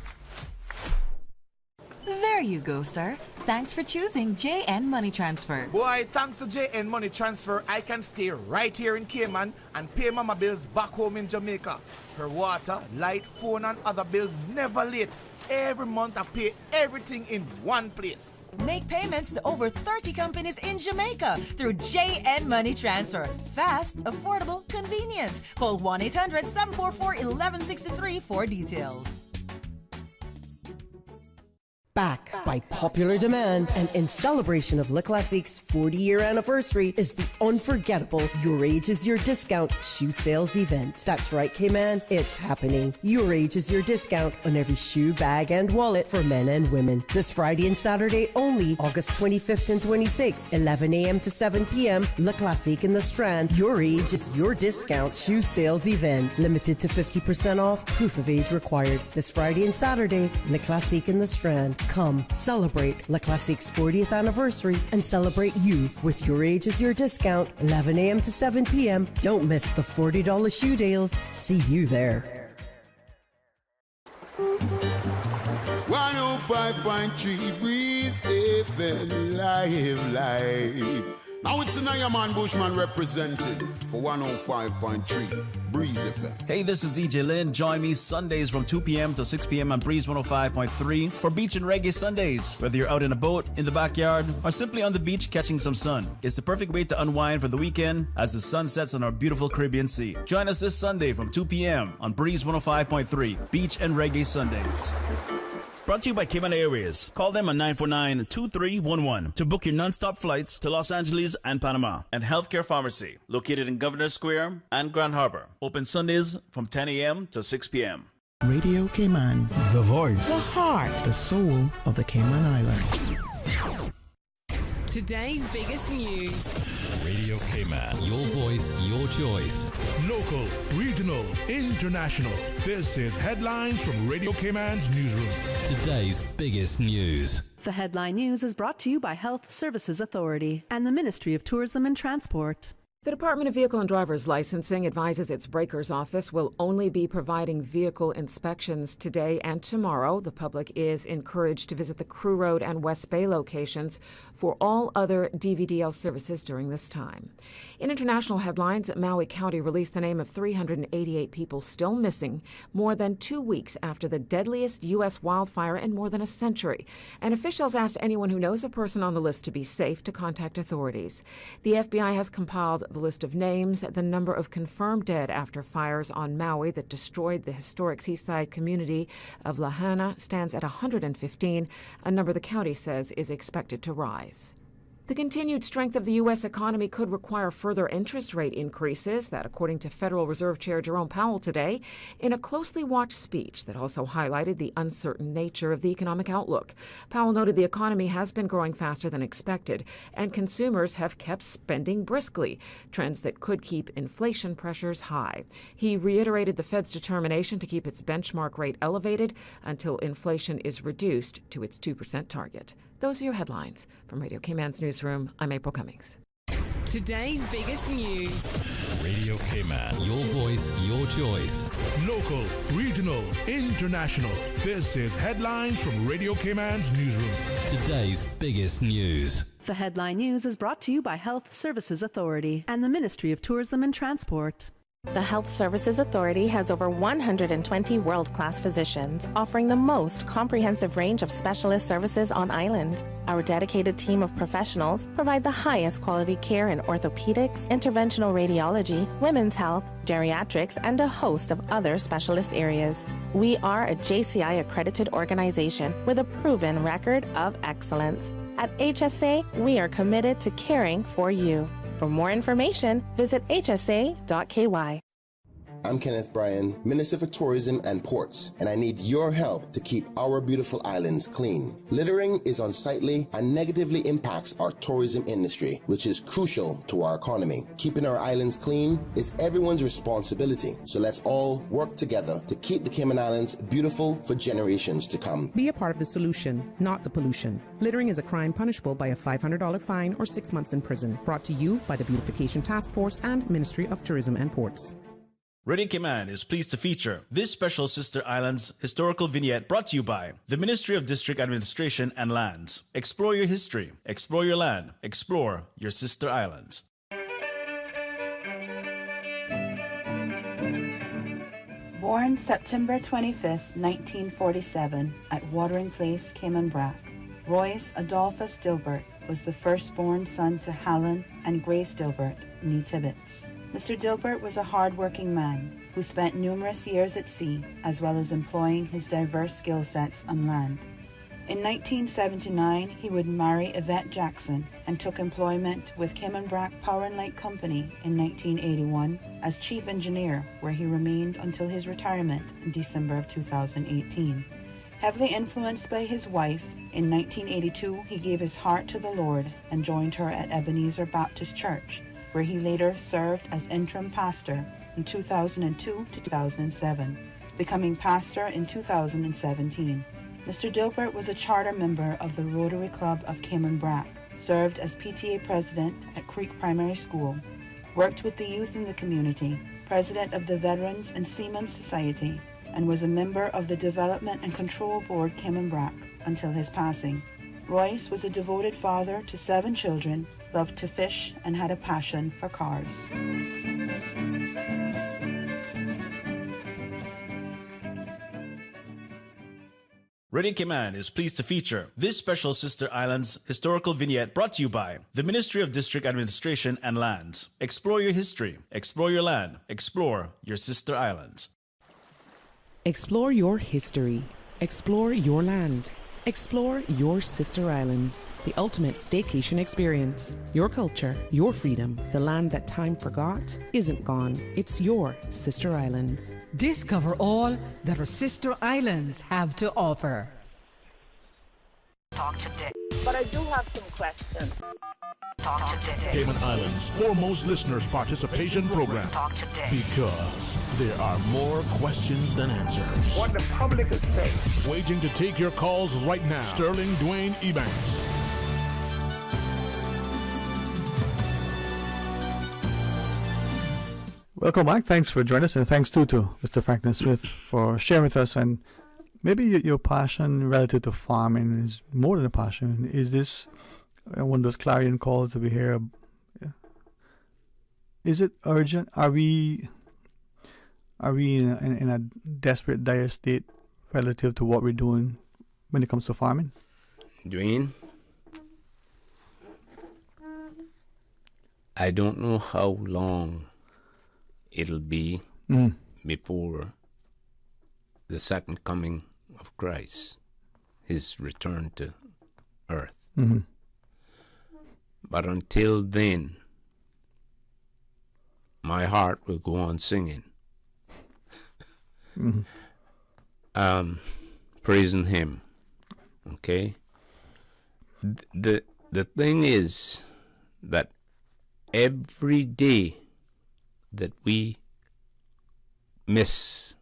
There you go, sir. Thanks for choosing JN Money Transfer. Boy, thanks to JN Money Transfer, I can stay right here in Cayman and pay mama bills back home in Jamaica. Her water, light, phone, and other bills never late. Every month I pay everything in one place. Make payments to over 30 companies in Jamaica through JN Money Transfer. Fast, affordable, convenient. Call 1-800-744-1163 for details. Back by popular demand and in celebration of Le Classic's 40-year anniversary is the unforgettable Your Age is Your Discount shoe sales event. That's right, Cayman, it's happening. Your Age is Your Discount on every shoe, bag, and wallet for men and women. This Friday and Saturday only, August 25th and 26th, 11 a.m. to 7 p.m., Le Classique in the Strand. Your Age is Your Discount shoe sales event. Limited to 50% off, proof of age required. This Friday and Saturday, Le Classique in the Strand. Come, celebrate Le Classique's 40th anniversary and celebrate you with Your Age is Your Discount, 11 a.m. to 7 p.m. Don't miss the $40 shoe deals. See you there. 105.3 Breeze FM live. Now it's an Man Bushman representing for 105.3 Breeze FM. Hey, this is DJ Lynn. Join me Sundays from 2 p.m. to 6 p.m. on Breeze 105.3 for Beach and Reggae Sundays. Whether you're out in a boat, in the backyard, or simply on the beach catching some sun, it's the perfect way to unwind for the weekend as the sun sets on our beautiful Caribbean Sea. Join us this Sunday from 2 p.m. on Breeze 105.3 Beach and Reggae Sundays. Brought to you by Cayman Airways. Call them on 949-2311 to book your non-stop flights to Los Angeles and Panama. And Healthcare Pharmacy, located in Governor Square and Grand Harbor. Open Sundays from 10 a.m. to 6 p.m. Radio Cayman. The voice. The heart. The soul of the Cayman Islands. Today's biggest news. Radio Cayman. Your voice, your choice. Local, regional, international. This is Headlines from Radio Cayman's newsroom. Today's biggest news. The headline news is brought to you by Health Services Authority and the Ministry of Tourism and Transport. The Department of Vehicle and Driver's Licensing advises its Breakers office will only be providing vehicle inspections today and tomorrow. The public is encouraged to visit the Crew Road and West Bay locations for all other DVDL services during this time. In international headlines, Maui County released the name of 388 people still missing more than 2 weeks after the deadliest U.S. wildfire in more than a century. And officials asked anyone who knows a person on the list to be safe to contact authorities. The FBI has compiled the list of names, the number of confirmed dead after fires on Maui that destroyed the historic seaside community of Lahaina stands at 115, a number the county says is expected to rise. The continued strength of the U.S. economy could require further interest rate increases, that according to Federal Reserve Chair Jerome Powell today, in a closely watched speech that also highlighted the uncertain nature of the economic outlook. Powell noted the economy has been growing faster than expected, and consumers have kept spending briskly, trends that could keep inflation pressures high. He reiterated the Fed's determination to keep its benchmark rate elevated until inflation is reduced to its 2% target. Those are your headlines. From Radio Cayman's newsroom, I'm April Cummings. Today's biggest news. Radio Cayman. Your voice, your choice. Local, regional, international. This is Headlines from Radio Cayman's newsroom. Today's biggest news. The headline news is brought to you by Health Services Authority and the Ministry of Tourism and Transport. The Health Services Authority has over 120 world-class physicians offering the most comprehensive range of specialist services on island. Our dedicated team of professionals provide the highest quality care in orthopedics, interventional radiology, women's health, geriatrics, and a host of other specialist areas. We are a JCI accredited organization with a proven record of excellence. At HSA, we are committed to caring for you. For more information, visit hsa.ky. I'm Kenneth Bryan, Minister for Tourism and Ports, and I need your help to keep our beautiful islands clean. Littering is unsightly and negatively impacts our tourism industry, which is crucial to our economy. Keeping our islands clean is everyone's responsibility, so let's all work together to keep the Cayman Islands beautiful for generations to come. Be a part of the solution, not the pollution. Littering is a crime punishable by a $500 fine or 6 months in prison. Brought to you by the Beautification Task Force and Ministry of Tourism and Ports. Radio Cayman is pleased to feature this special Sister Islands historical vignette brought to you by the Ministry of District Administration and Lands. Explore your history, explore your land, explore your Sister Islands. Born September 25th, 1947, at Watering Place, Cayman Brac, Royce Adolphus Dilbert was the firstborn son to Helen and Grace Dilbert, née Tibbets. Mr. Dilbert was a hard-working man who spent numerous years at sea, as well as employing his diverse skill sets on land. In 1979, he would marry Yvette Jackson and took employment with Cayman Brac Power and Light Company in 1981 as chief engineer, where he remained until his retirement in December of 2018. Heavily influenced by his wife, in 1982 he gave his heart to the Lord and joined her at Ebenezer Baptist Church, where he later served as interim pastor in 2002 to 2007, becoming pastor in 2017. Mr. Dilbert was a charter member of the Rotary Club of Cayman Brac, served as PTA president at Creek Primary School, worked with the youth in the community, president of the Veterans and Seamen Society, and was a member of the Development and Control Board Cayman Brac until his passing. Royce was a devoted father to 7 children, loved to fish, and had a passion for cars. Radio Cayman is pleased to feature this special Sister Islands historical vignette brought to you by the Ministry of District Administration and Lands. Explore your history, explore your land, explore your Sister Islands. Explore your history. Explore your land. Explore your Sister Islands, the ultimate staycation experience. Your culture, your freedom, the land that time forgot isn't gone. It's your Sister Islands. Discover all that our Sister Islands have to offer. Talk today. But I do have some questions. Talk today. Cayman Islands' foremost listeners participation program. Talk today. Because there are more questions than answers. What the public is saying. Waging to take your calls right now. Sterling Dwayne Ebanks. Welcome back. Thanks for joining us, and thanks too to Mr. Franklin Smith for sharing with us. And maybe your passion relative to farming is more than a passion. Is this one of those clarion calls that we hear? Is it urgent? Are we in a desperate, dire state relative to what we're doing when it comes to farming? Dwayne, I don't know how long it'll be before the second coming of Christ, his return to earth. Mm-hmm. But until then, my heart will go on singing, praising him. Okay? The thing is that every day that we miss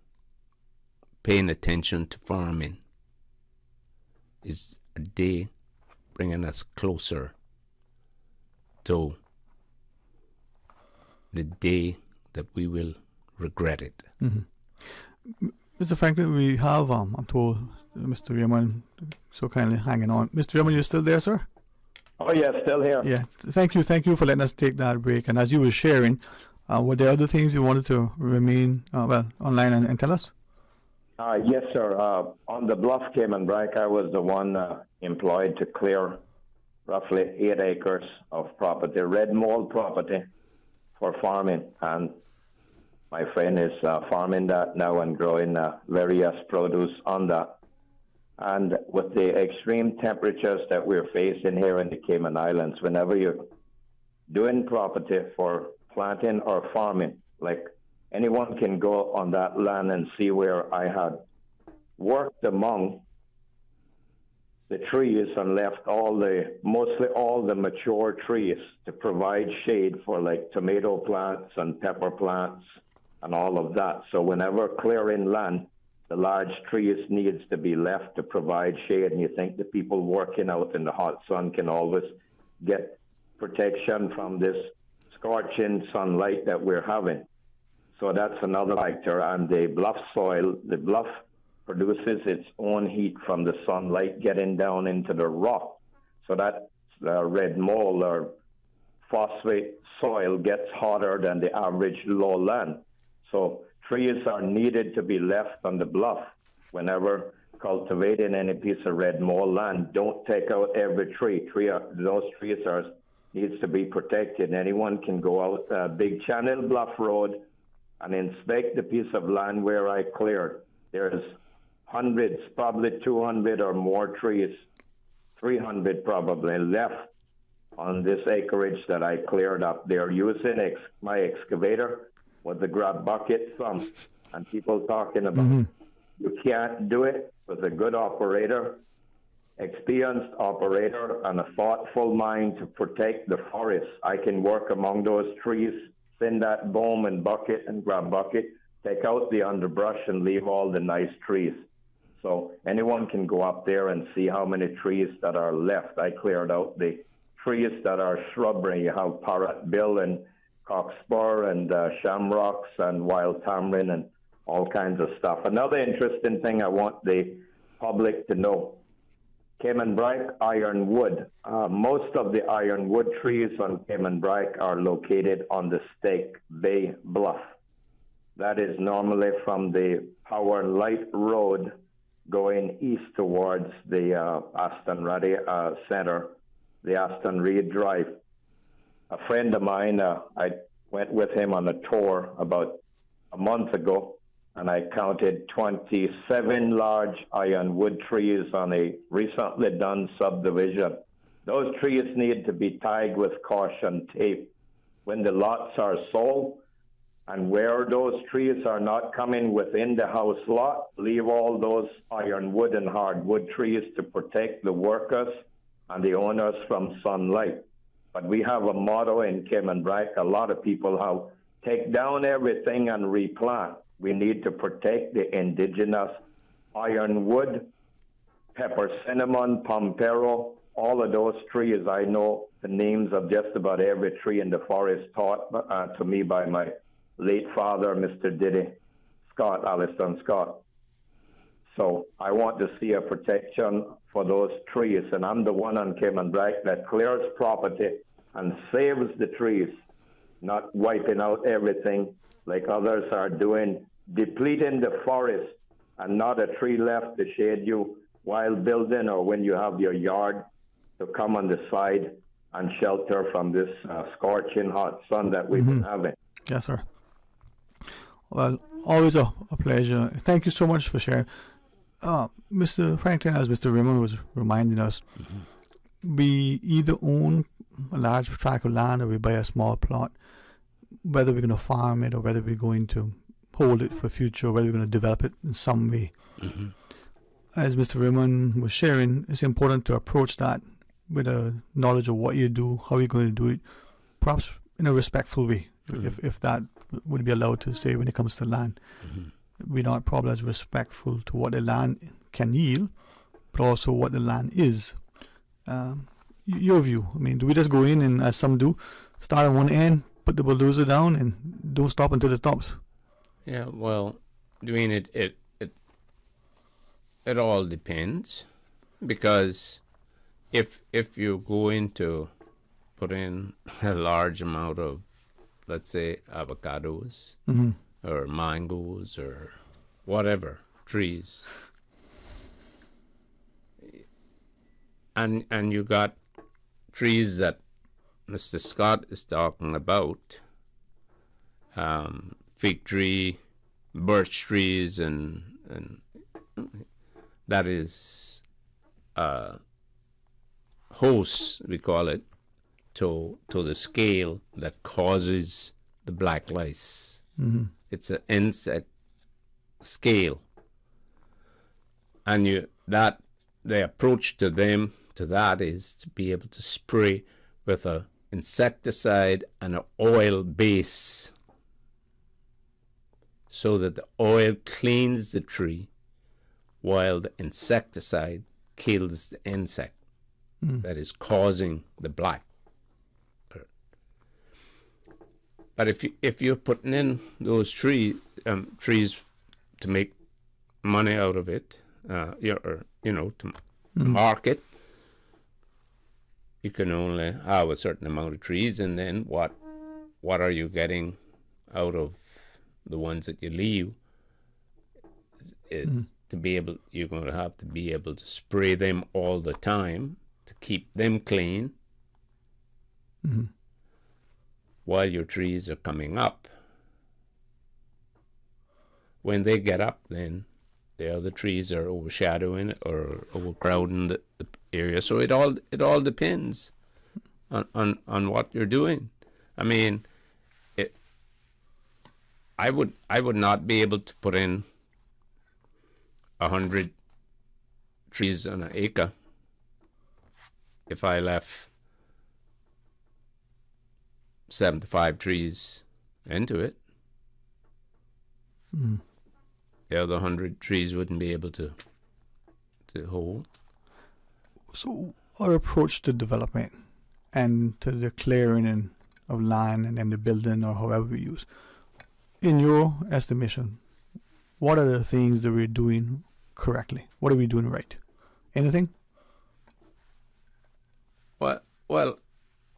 paying attention to farming is a day bringing us closer to the day that we will regret it. Mm-hmm. Mr. Franklin, we have, I'm told, Mr. Raymond so kindly hanging on. Mr. Raymond, you still there, sir? Oh, yeah, still here. Yeah, thank you for letting us take that break. And as you were sharing, were there other things you wanted to remain online and tell us? Yes, sir. On the Bluff, Cayman Brac, I was the one employed to clear roughly 8 acres of property, red mold property, for farming. And my friend is farming that now and growing various produce on that. And with the extreme temperatures that we're facing here in the Cayman Islands, whenever you're doing property for planting or farming, like anyone can go on that land and see where I had worked among the trees and left mostly all the mature trees to provide shade for like tomato plants and pepper plants and all of that. So whenever clearing land, the large trees needs to be left to provide shade, and you think the people working out in the hot sun can always get protection from this scorching sunlight that we're having. So that's another factor. And the bluff soil, the bluff produces its own heat from the sunlight getting down into the rock. So that red mold or phosphate soil gets hotter than the average lowland. So trees are needed to be left on the bluff. Whenever cultivating any piece of red mold land, don't take out every tree. Those trees needs to be protected. Anyone can go out Big Channel Bluff Road and inspect the piece of land where I cleared. There's hundreds, probably 200 or more trees, 300 probably left on this acreage that I cleared up. They're using my excavator with the grab bucket thumb, and people talking about you can't do it with a good operator, experienced operator, and a thoughtful mind to protect the forest. I can work among those trees, send that boom and bucket and grab bucket, take out the underbrush and leave all the nice trees. So anyone can go up there and see how many trees that are left. I cleared out the trees that are shrubbery. You have parrotbill and cockspur and shamrocks and wild tamarind and all kinds of stuff. Another interesting thing I want the public to know, Cayman Brack, ironwood. Most of the ironwood trees on Cayman Brack are located on the Stake Bay Bluff. That is normally from the Power Light Road going east towards the Aston Reed Center, the Aston Reed Drive. A friend of mine, I went with him on a tour about a month ago, and I counted 27 large ironwood trees on a recently done subdivision. Those trees need to be tied with caution tape when the lots are sold, and where those trees are not coming within the house lot, leave all those ironwood and hardwood trees to protect the workers and the owners from sunlight. But we have a motto in Cayman Brack, a lot of people have, take down everything and replant. We need to protect the indigenous ironwood, pepper cinnamon, pampero, all of those trees. I know the names of just about every tree in the forest taught to me by my late father, Mr. Diddy Scott, Alliston Scott. So I want to see a protection for those trees, and I'm the one on Cayman Brack that clears property and saves the trees, not wiping out everything like others are doing, depleting the forest and not a tree left to shade you while building or when you have your yard to come on the side and shelter from this scorching hot sun that we've been having. Yes, sir. Well, always a pleasure. Thank you so much for sharing. Mr. Franklin, as Mr. Raymond was reminding us, we either own a large tract of land or we buy a small plot. Whether we're going to farm it or whether we're going to hold it for future, or whether we're going to develop it in some way. As Mr. Raymond was sharing, it's important to approach that with a knowledge of what you do, how you're going to do it, perhaps in a respectful way, if that would be allowed to say when it comes to land. We're not probably as respectful to what the land can yield, but also what the land is. Your view, I mean, do we just go in and, as some do, start on one end, put the bulldozer down and don't stop until it stops? Yeah, well, doing it all depends, because if you're going to put in a large amount of, let's say, avocados or mangoes or whatever trees, and you got trees that Mr. Scott is talking about, fig tree, birch trees, and that is host, we call it, to the scale that causes the black lice. It's an insect scale, and the approach to that is to be able to spray with a insecticide and an oil base, so that the oil cleans the tree while the insecticide kills the insect that is causing the black. But if you're putting in those trees to make money out of it, to market, you can only have a certain amount of trees, and then what are you getting out of the ones that you leave? Is to be able, you're going to have to be able to spray them all the time to keep them clean while your trees are coming up. When they get up, then the other trees are overshadowing or overcrowding the area. So it all depends on what you're doing. I mean, I would not be able to put in 100 trees on an acre if I left 75 trees into it. The other 100 trees wouldn't be able to hold. So our approach to development and to the clearing of land and then the building or however we use, in your estimation, what are the things that we're doing correctly? What are we doing right? Anything? Well,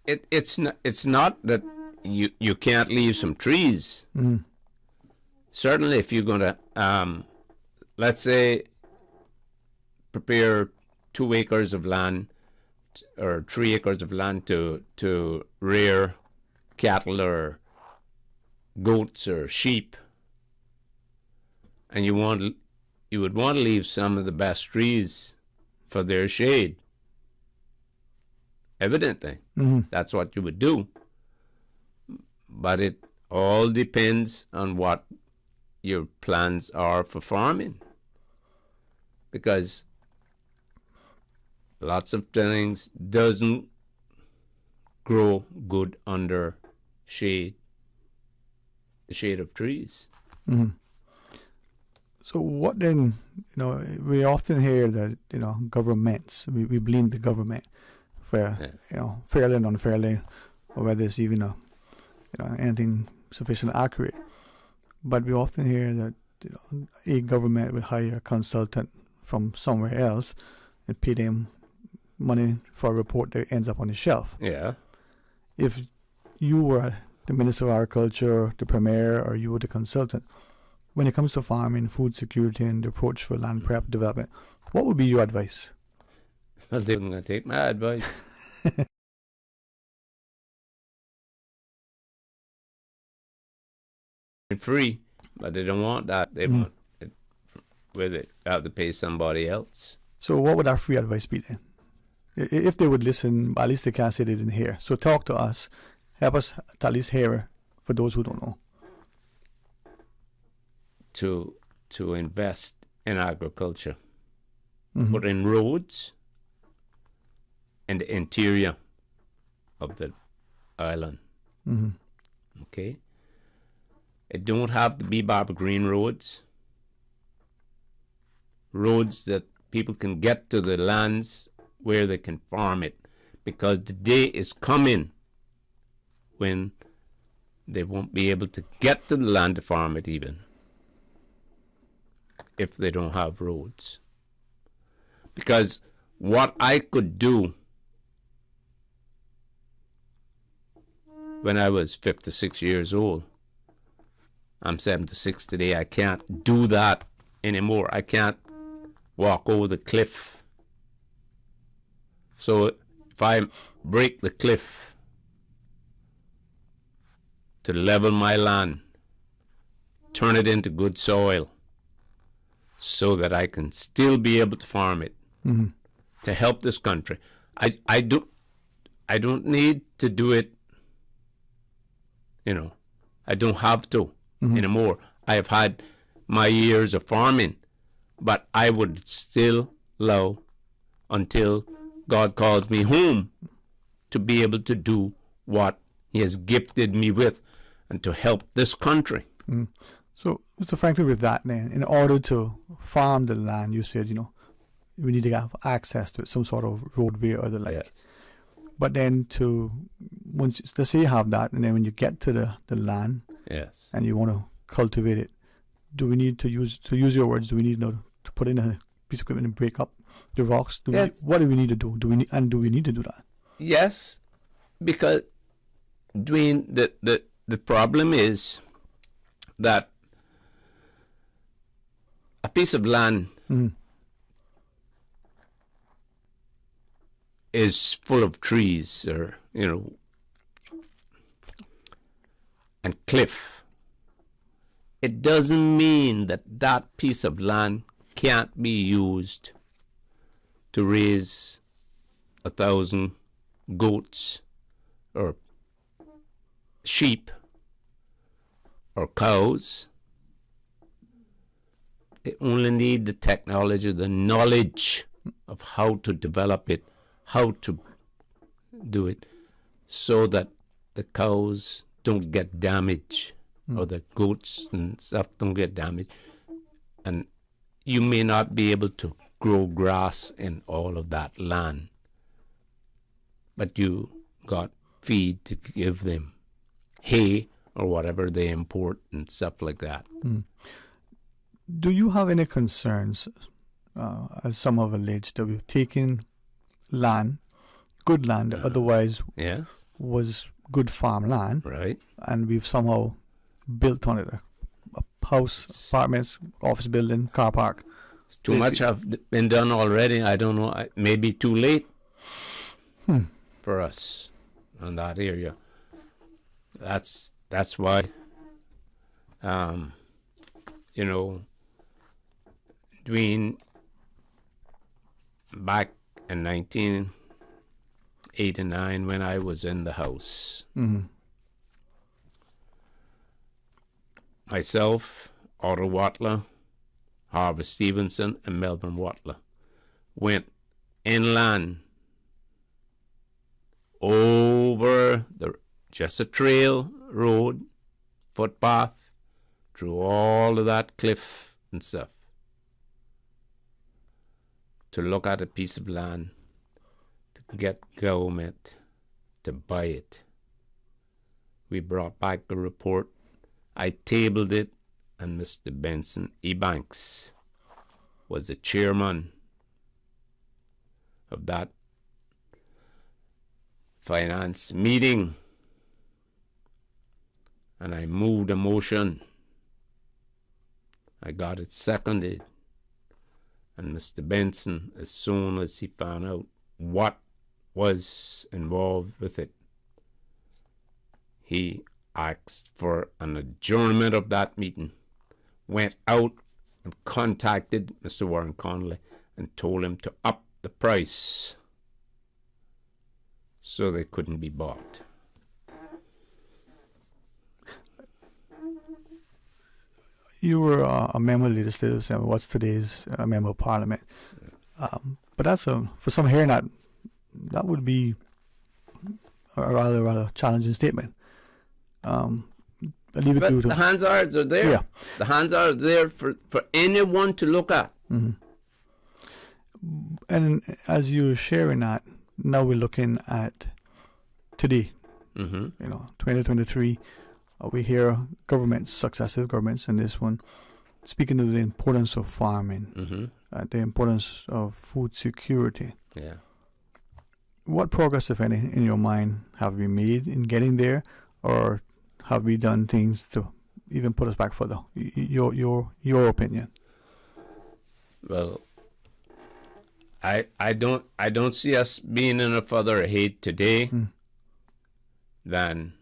it's not that you can't leave some trees. Mm. Certainly, if you're going to, let's say, prepare 2 acres of land or 3 acres of land to rear cattle or goats or sheep, and you would want to leave some of the best trees for their shade. Evidently, that's what you would do. But it all depends on what your plans are for farming, because lots of things doesn't grow good under shade, the shade of trees. Mm-hmm. So what then, we often hear that, governments, we blame the government for, fairly and unfairly, or whether it's even anything sufficiently accurate. But we often hear that, a government would hire a consultant from somewhere else and pay them money for a report that ends up on the shelf. Yeah. If you were the Minister of Agriculture, the Premier, or you were the consultant, when it comes to farming, food security, and the approach for land prep development, what would be your advice? Well, they're going to take my advice. Free, but they don't want that. They want it with it. Have to pay somebody else. So what would our free advice be then? If they would listen, at least they can't say they didn't hear. So talk to us. Help us to at least hear for those who don't know. To invest in agriculture. Put in roads in the interior of the island. Okay? It don't have to be Barbara Green roads. Roads that people can get to the lands where they can farm it. Because the day is coming when they won't be able to get to the land to farm it even, if they don't have roads. Because what I could do when I was 56 years old, I'm 76 today, I can't do that anymore. I can't walk over the cliff. So if I break the cliff to level my land, turn it into good soil, so that I can still be able to farm it, to help this country. I don't need to do it, I don't have to anymore. I have had my years of farming, but I would still love, until God calls me home, to be able to do what He has gifted me with and to help this country. So, Mr. Franklin, with that then, in order to farm the land, you said, we need to have access to it, some sort of roadway or the like. Yes. But then let's say you have that, and then when you get to the land, yes, and you want to cultivate it, do we need to use your words, do we need to put in a piece of equipment and break up the rocks? What do we need to do? Do we need to do that? Yes, because Dwayne, the problem is that a piece of land is full of trees, or and cliff. It doesn't mean that piece of land can't be used to raise 1,000 goats or sheep or cows. They only need the technology, the knowledge of how to develop it, how to do it, so that the cows don't get damaged, or the goats and stuff don't get damaged. And you may not be able to grow grass in all of that land, but you got feed to give them, hay or whatever they import and stuff like that. Do you have any concerns, as some have alleged, that we've taken land, good land that otherwise Yeah. was good farmland. Right. And we've somehow built on it a house, apartments, office building, car park. Too much have been done already. I don't know. Maybe too late for us in that area. That's why, you know, Dwayne, back in 1989 when I was in the House, myself, Otto Watler, Harvey Stevenson, and Melvin Watler went inland over just a trail road, footpath, through all of that cliff and stuff, to look at a piece of land, to get government to buy it. We brought back a report. I tabled it, and Mr. Benson Ebanks was the chairman of that finance meeting. And I moved a motion. I got it seconded. And Mr. Benson, as soon as he found out what was involved with it, he asked for an adjournment of that meeting, went out and contacted Mr. Warren Connolly and told him to up the price so they couldn't be bought. You were a member of the Legislative Assembly. What's today's member of Parliament? But that's for some hearing that would be a rather challenging statement. I leave it but to the Hansards are there. Yeah. The Hansards are there for anyone to look at. And as you were sharing that, now we're looking at today. 2023. We hear governments, successive governments, and this one, speaking of the importance of farming, the importance of food security. Yeah. What progress, if any, in your mind have we made in getting there, or have we done things to even put us back further? Your opinion. Well, I don't see us being in a further ahead today than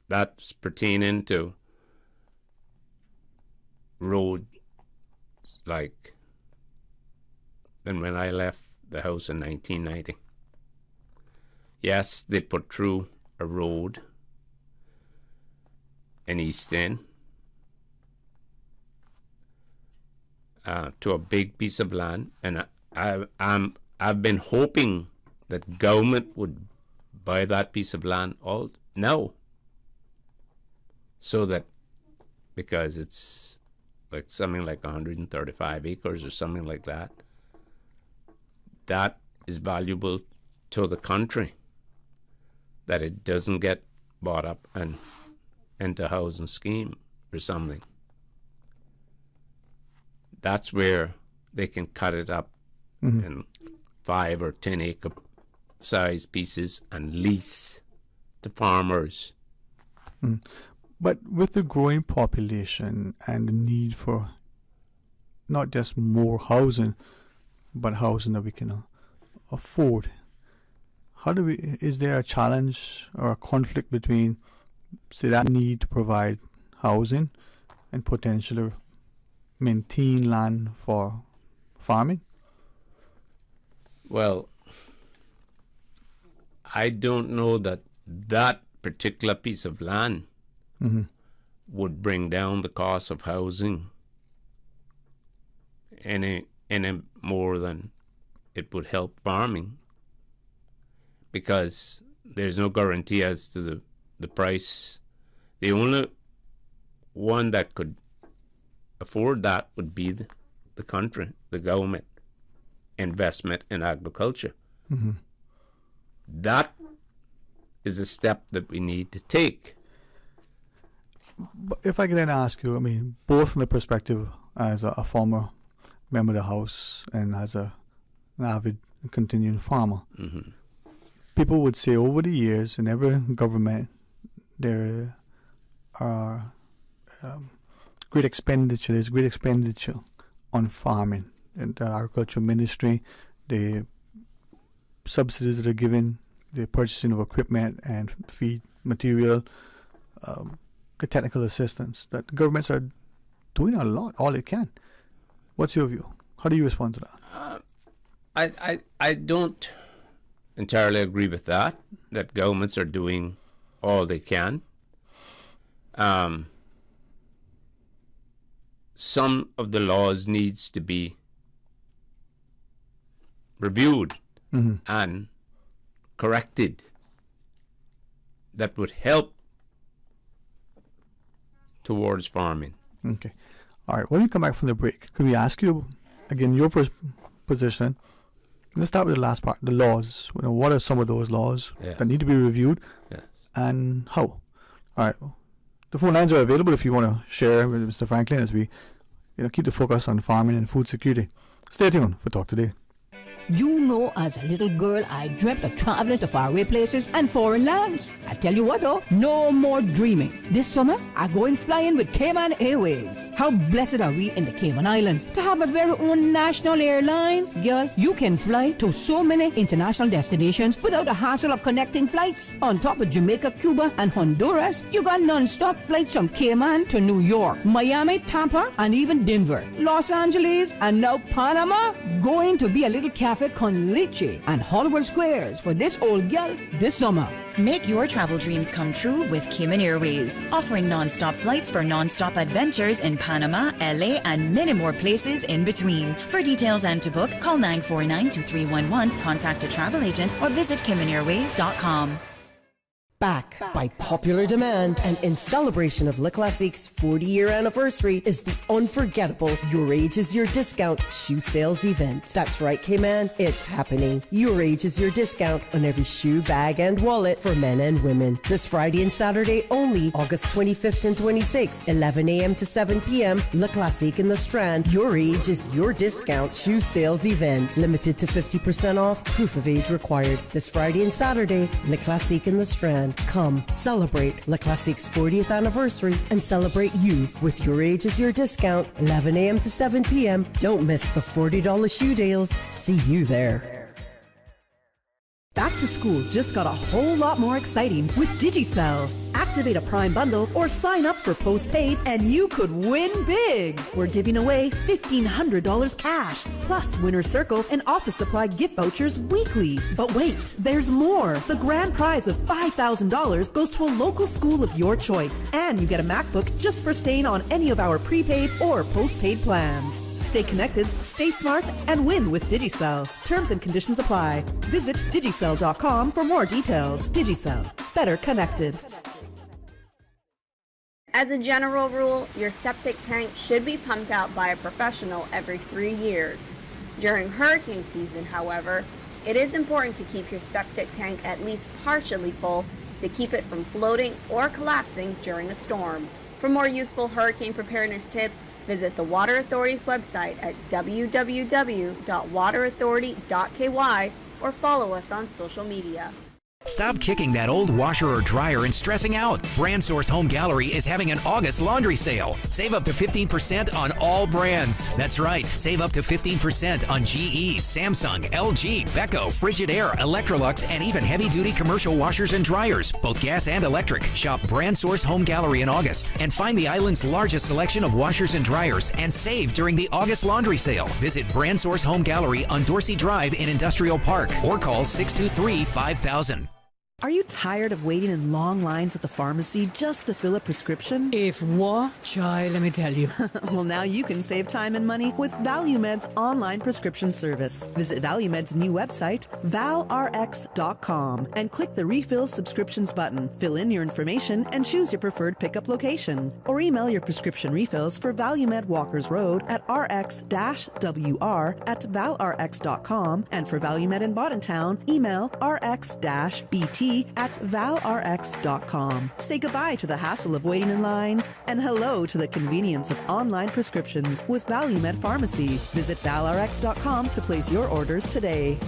that's pertaining to roads like than when I left the House in 1990. Yes, they put through a road in East End to a big piece of land, and I've been hoping that government would buy that piece of land all now, so that, because it's like something like 135 acres or something like that, that is valuable to the country, that it doesn't get bought up and into housing scheme or something. That's where they can cut it up in 5 or 10 acre size pieces and lease to farmers. But with the growing population and the need for not just more housing, but housing that we can afford, is there a challenge or a conflict between, say, that need to provide housing and potentially maintain land for farming? Well, I don't know that particular piece of land would bring down the cost of housing any more than it would help farming, because there's no guarantee as to the price. The only one that could afford that would be the country, the government, investment in agriculture. That is a step that we need to take. But if I could then ask you, both from the perspective as a former member of the House and as an avid and continuing farmer. People would say over the years in every government there are great expenditure. There's great expenditure on farming and the agriculture ministry, the subsidies that are given, the purchasing of equipment and feed material, the technical assistance. That governments are doing a lot, all they can. What's your view? How do you respond to that? I don't entirely agree with that governments are doing all they can. Some of the laws needs to be reviewed and corrected that would help towards farming. Okay. All right. When we come back from the break, could we ask you again your position? Let's start with the last part, the laws. What are some of those laws that need to be reviewed, and how? All right. The phone lines are available if you want to share with Mr. Franklin as we keep the focus on farming and food security. Stay tuned for Talk Today. You know, as a little girl, I dreamt of traveling to faraway places and foreign lands. I tell you what though, no more dreaming. This summer, I'm going flying with Cayman Airways. How blessed are we in the Cayman Islands to have a very own national airline? Girl, you can fly to so many international destinations without the hassle of connecting flights. On top of Jamaica, Cuba, and Honduras, you got non-stop flights from Cayman to New York, Miami, Tampa, and even Denver, Los Angeles, and now Panama. Going to be a little cafe con leche and Hollywood Squares for this old gal this summer. Make your travel dreams come true with Cayman Airways, offering non-stop flights for non-stop adventures in Panama, LA, and many more places in between. For details and to book, call 949-2311, contact a travel agent, or visit CaymanAirways.com. Back by popular demand and in celebration of Le Classique's 40-year anniversary is the unforgettable Your Age is Your Discount shoe sales event. That's right, Cayman, it's happening. Your Age is Your Discount on every shoe, bag, and wallet for men and women. This Friday and Saturday only, August 25th and 26th, 11 a.m. to 7 p.m., Le Classique in the Strand. Your Age is Your Discount shoe sales event. Limited to 50% off, proof of age required. This Friday and Saturday, Le Classique in the Strand. Come, celebrate Le Classique's 40th anniversary and celebrate you with Your Age is Your Discount, 11 a.m. to 7 p.m. Don't miss the $40 shoe deals. See you there. Back to school just got a whole lot more exciting with Digicel. Activate a Prime bundle or sign up for postpaid and you could win big. We're giving away $1,500 cash, plus Winner's Circle and office supply gift vouchers weekly. But wait, there's more. The grand prize of $5,000 goes to a local school of your choice, and you get a MacBook just for staying on any of our prepaid or postpaid plans. Stay connected, stay smart, and win with Digicel. Terms and conditions apply. Visit Digicel.com for more details. Digicel. Better connected. As a general rule, your septic tank should be pumped out by a professional every 3 years. During hurricane season, however, it is important to keep your septic tank at least partially full to keep it from floating or collapsing during a storm. For more useful hurricane preparedness tips, visit the Water Authority's website at www.waterauthority.ky or follow us on social media. Stop kicking that old washer or dryer and stressing out. Brand Source Home Gallery is having an August laundry sale. Save up to 15% on all brands. That's right, save up to 15% on GE, Samsung, LG, Beko, Frigidaire, Electrolux, and even heavy-duty commercial washers and dryers, both gas and electric. Shop Brand Source Home Gallery in August and find the island's largest selection of washers and dryers and save during the August laundry sale. Visit Brand Source Home Gallery on Dorsey Drive in Industrial Park or call 623-5000. Are you tired of waiting in long lines at the pharmacy just to fill a prescription? If what, child, let me tell you. Well, now you can save time and money with ValueMed's online prescription service. Visit ValueMed's new website, valrx.com, and click the Refill Subscriptions button. Fill in your information and choose your preferred pickup location. Or email your prescription refills for ValueMed Walkers Road at rx-wr@valrx.com, and for ValueMed in Boddentown, email rx-bt at valrx.com. Say goodbye to the hassle of waiting in lines and hello to the convenience of online prescriptions with ValueMed Pharmacy. Visit valrx.com to place your orders today.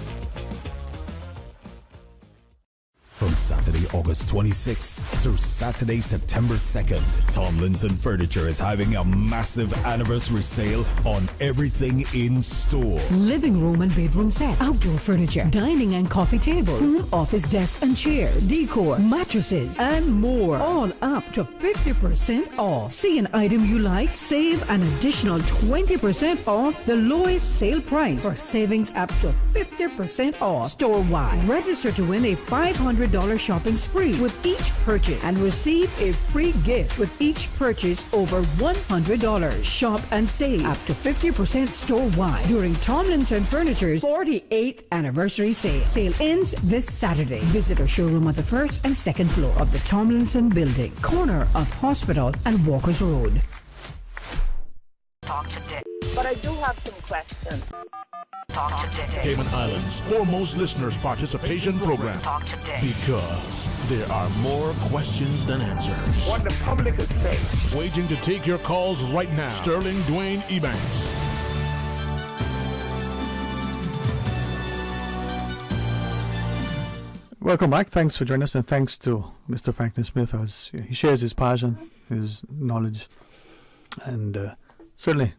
From Saturday, August 26th through Saturday, September 2nd, Tomlinson Furniture is having a massive anniversary sale on everything in store. Living room and bedroom set, outdoor furniture, dining and coffee tables, office desks and chairs, decor, mattresses, and more. All up to 50% off. See an item you like, save an additional 20% off the lowest sale price for savings up to 50% off store-wide. Register to win a $500 shopping spree with each purchase and receive a free gift with each purchase over $100. Shop and save up to 50% store-wide during Tomlinson Furniture's 48th anniversary sale. Sale ends this Saturday. Visit our showroom on the first and second floor of the Tomlinson Building, corner of Hospital and Walker's Road. Talk today. But I do have some questions. Talk today. Cayman Islands' foremost listeners participation program. Talk today. Because there are more questions than answers. What the public is saying. Waiting to take your calls right now. Sterling Dwayne Ebanks. Welcome back. Thanks for joining us, and thanks to Mr. Franklin Smith as he shares his passion, his knowledge, and certainly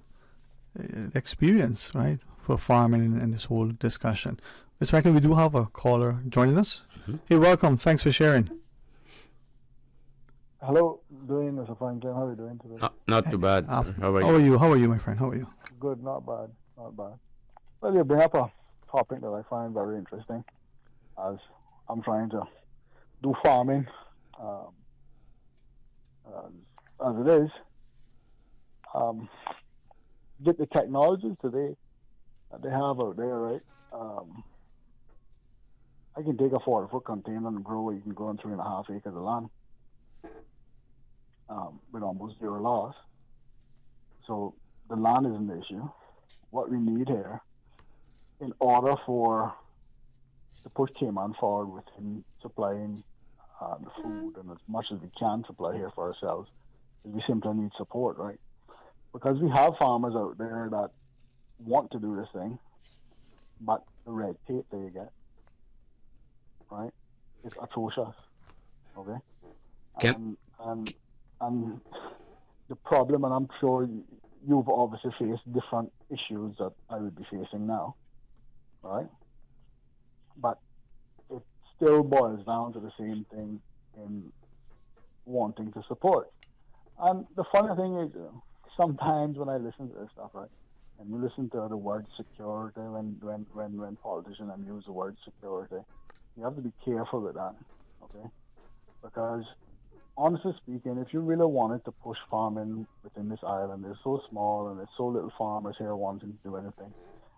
experience, right, for farming and this whole discussion. Mr. Franklin, we do have a caller joining us. Mm-hmm. Hey, welcome. Thanks for sharing. Hello, Mr. Franklin. How are you doing today? Not too bad. How are you? How are you? How are you, my friend? How are you? Good, not bad. Not bad. Well, you bring up a topic that I find very interesting, as I'm trying to do farming as it is. Get the technologies today that they have out there, right? I can take a 40-foot container and grow what you can grow on 3.5 acres of land with almost zero loss. So the land isn't the issue. What we need here, in order to push Cayman forward within supplying the food and as much as we can supply here for ourselves, is we simply need support, right? Because we have farmers out there that want to do this thing, but the red tape they get, right, is atrocious, okay? And the problem, and I'm sure you've obviously faced different issues that I would be facing now, right? But it still boils down to the same thing in wanting to support. And the funny thing is, sometimes when I listen to this stuff, right, and you listen to the word security, when politicians use the word security, you have to be careful with that, okay? Because honestly speaking, if you really wanted to push farming within this island, it's so small and there's so little farmers here wanting to do anything.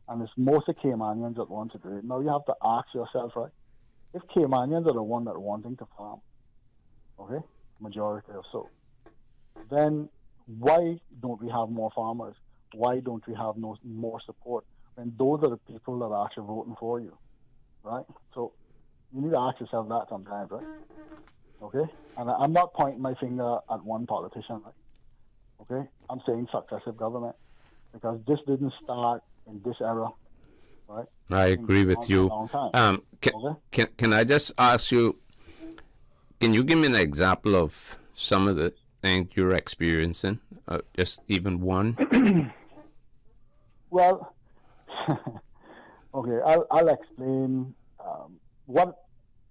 And it's most of Caymanians that want to do it. Now you have to ask yourself, right, if Caymanians are the one that are wanting to farm, okay, majority of so, then why don't we have more farmers? Why don't we have more support? And those are the people that are actually voting for you, right? So you need to ask yourself that sometimes, right? Okay? And I'm not pointing my finger at one politician, right? Okay? I'm saying successive government, because this didn't start in this era, right? I agree with you. Can I just ask you, can you give me an example of some of the things you're experiencing? Just even one? Well, okay, I'll explain what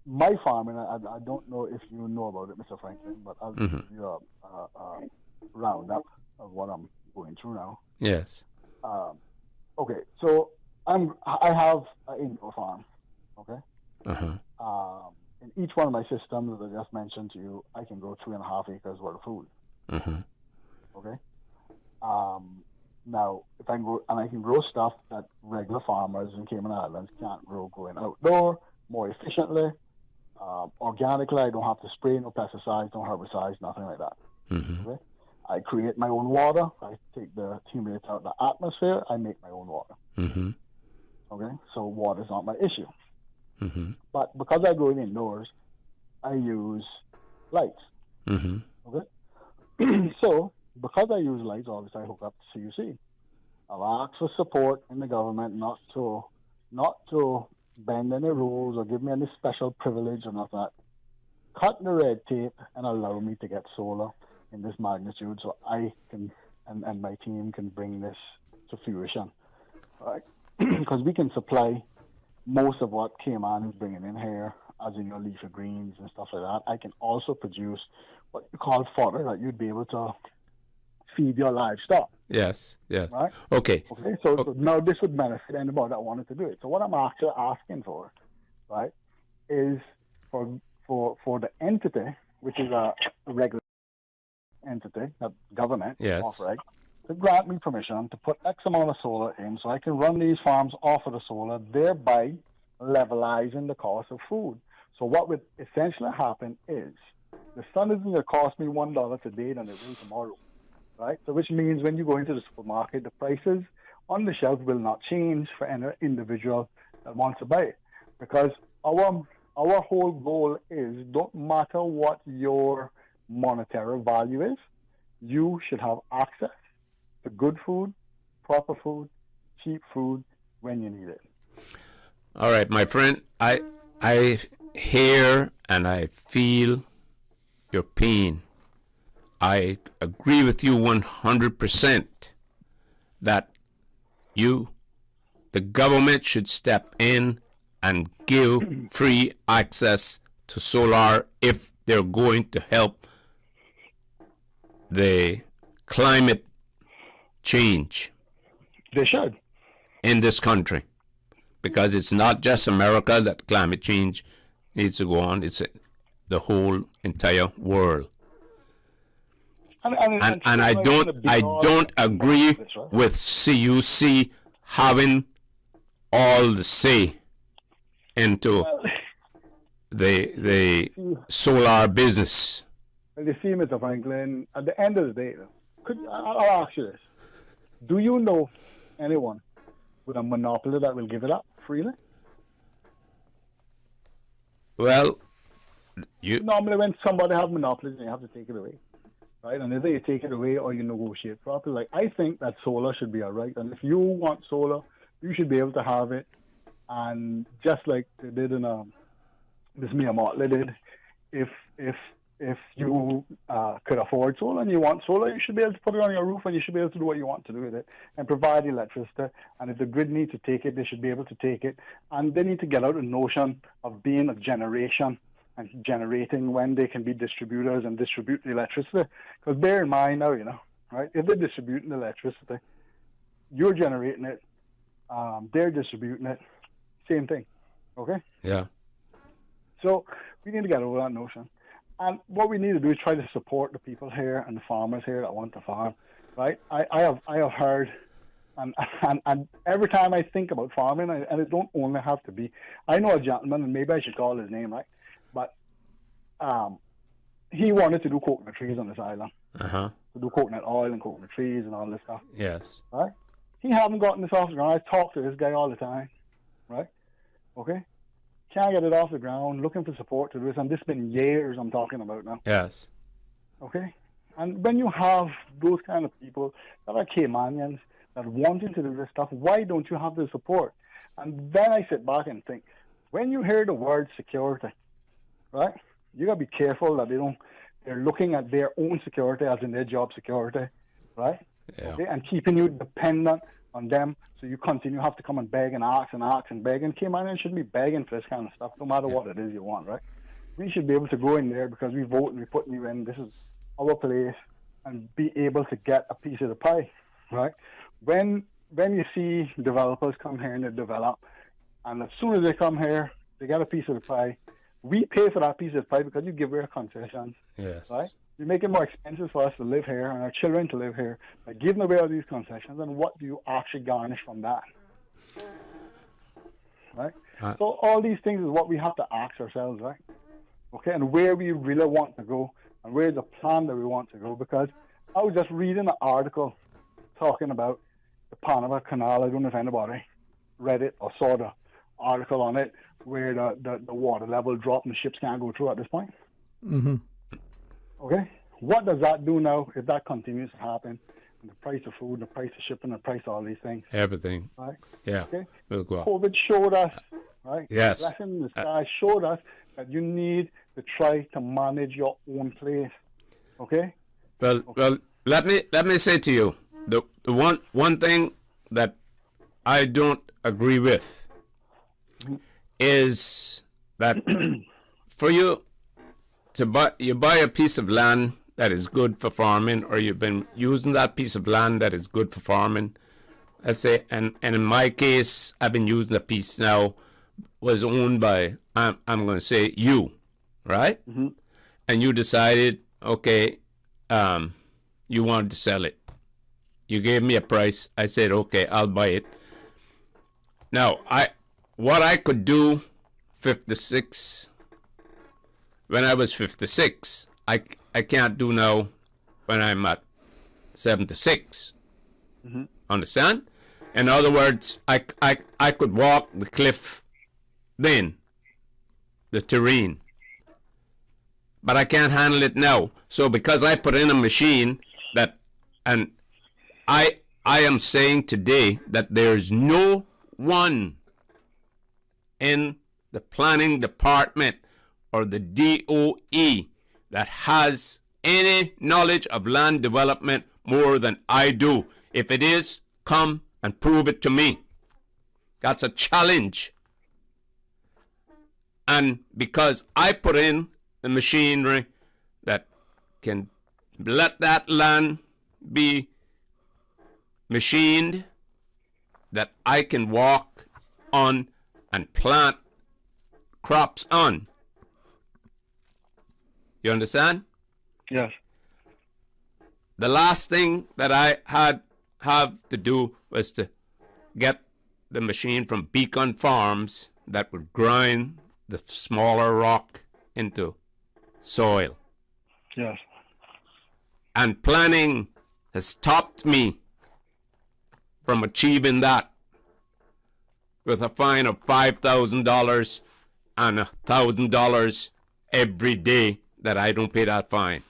my farming, I don't know if you know about it, Mr. Franklin, but I'll give you a roundup of what I'm going through now. Yes. Okay, so I have an indoor farm, okay? In each one of my systems, as I just mentioned to you, I can grow 3.5 acres worth of food. Okay? Now, if I grow, and I can grow stuff that regular farmers in Cayman Islands can't grow going outdoor more efficiently. Organically, I don't have to spray no pesticides, no herbicides, nothing like that. Okay? I create my own water. I take the humidity out of the atmosphere. I make my own water. Okay? So water is not my issue. But because I grow it indoors, I use lights. Okay? So, because I use lights, obviously I hook up to CUC. I've asked for support in the government not to bend any rules or give me any special privilege or not that. cut the red tape and allow me to get solar in this magnitude so I can and my team can bring this to fruition. Right? Because we can supply most of what Cayman is bringing in here, as in your leafy greens and stuff like that. I can also produce what you call fodder that you'd be able to feed your livestock. Yes. Right? Okay. So now this would benefit anybody that wanted to do it. So what I'm actually asking for, right, is for the entity, which is a regular entity, a government, Yes. right, to grant me permission to put X amount of solar in so I can run these farms off of the solar, thereby levelizing the cost of food. So what would essentially happen is the sun is going to cost me $1 today and it will tomorrow, right? So which means when you go into the supermarket, the prices on the shelf will not change for any individual that wants to buy it, because our whole goal is, don't matter what your monetary value is, you should have access to good food, proper food, cheap food when you need it. All right, my friend, I hear and I feel your pain. I agree with you 100% that the government should step in and give free access to solar if they're going to help the climate change. They should. In this country. Because it's not just America that climate change needs to go on, it's the whole entire world. And I don't agree with CUC having all the say into the solar business. Well, you see, Mr. Franklin, at the end of the day, I'll ask you this. Do you know anyone with a monopoly that will give it up freely? Well, normally when somebody has monopolies, you have to take it away, right? And either you take it away or you negotiate properly. Like, I think that solar should be a right, and if you want solar, you should be able to have it. And just like they did in this Mia Motley did, if you could afford solar and you want solar, you should be able to put it on your roof and you should be able to do what you want to do with it and provide electricity. And if the grid needs to take it, they should be able to take it. And they need to get out the notion of being a generation and generating when they can be distributors and distribute the electricity. Because bear in mind now, right, if they're distributing the electricity, you're generating it, they're distributing it, same thing, okay? Yeah. So we need to get over that notion. And what we need to do is try to support the people here and the farmers here that want to farm, right? I have heard, and every time I think about farming, and it don't only have to be, I know a gentleman, and maybe I should call his name, right? But he wanted to do coconut trees on this island. Uh-huh. To do coconut oil and coconut trees and all this stuff. Yes. Right? He haven't gotten this off the ground. I talk to this guy all the time, right? Okay? Can't get it off the ground, looking for support to do this, and this has been years I'm talking about now. Yes. Okay? And when you have those kind of people that are Caymanians that wanting to do this stuff, why don't you have the support? And then I sit back and think, when you hear the word security, right, you got to be careful that they're looking at their own security as in their job security, right? Yeah. Okay? And keeping you dependent on them, so you continue have to come and beg and ask and beg. And Caymanians shouldn't be begging for this kind of stuff, no matter what it is you want, right? We should be able to go in there because we vote and we put you in. This is our place, and be able to get a piece of the pie, right? When you see developers come here and they develop, and as soon as they come here, they get a piece of the pie. We pay for that piece of the pie because you give away concessions, yes, right? You make it more expensive for us to live here and our children to live here by giving away all these concessions. And what do you actually garnish from that? Right? So all these things is what we have to ask ourselves, right? Okay, and where we really want to go and where's the plan that we want to go. Because I was just reading an article talking about the Panama Canal. I don't know if anybody read it or saw the article on it where the water level dropped and the ships can't go through at this point. Mm-hmm. Okay, what does that do now if that continues to happen? And the price of food, the price of shipping, the price of all these things. Everything. Right? Yeah. Okay. We'll go up. COVID showed us, right? Yes. The blessing in the sky showed us that you need to try to manage your own place. Okay? Well, let me say to you, the one thing that I don't agree with is that for you to buy a piece of land that is good for farming, or you've been using that piece of land that is good for farming, let's say, and in my case, I've been using a piece now was owned by, I'm going to say you, right? Mm-hmm. And you decided, okay, you wanted to sell it. You gave me a price. I said, okay, I'll buy it. Now, what I could do 56, when I was 56, I can't do now when I'm at 76. Mm-hmm. Understand? In other words, I could walk the cliff then, the terrain. But I can't handle it now. So because I put in a machine that, and I am saying today that there's no one in the planning department or the DOE that has any knowledge of land development more than I do. If it is, come and prove it to me. That's a challenge. And because I put in the machinery that can let that land be machined, that I can walk on and plant crops on. You understand? Yes. The last thing that I have to do was to get the machine from Beacon Farms that would grind the smaller rock into soil. Yes. And planning has stopped me from achieving that with a fine of $5,000 and $1,000 every day that I don't pay that fine.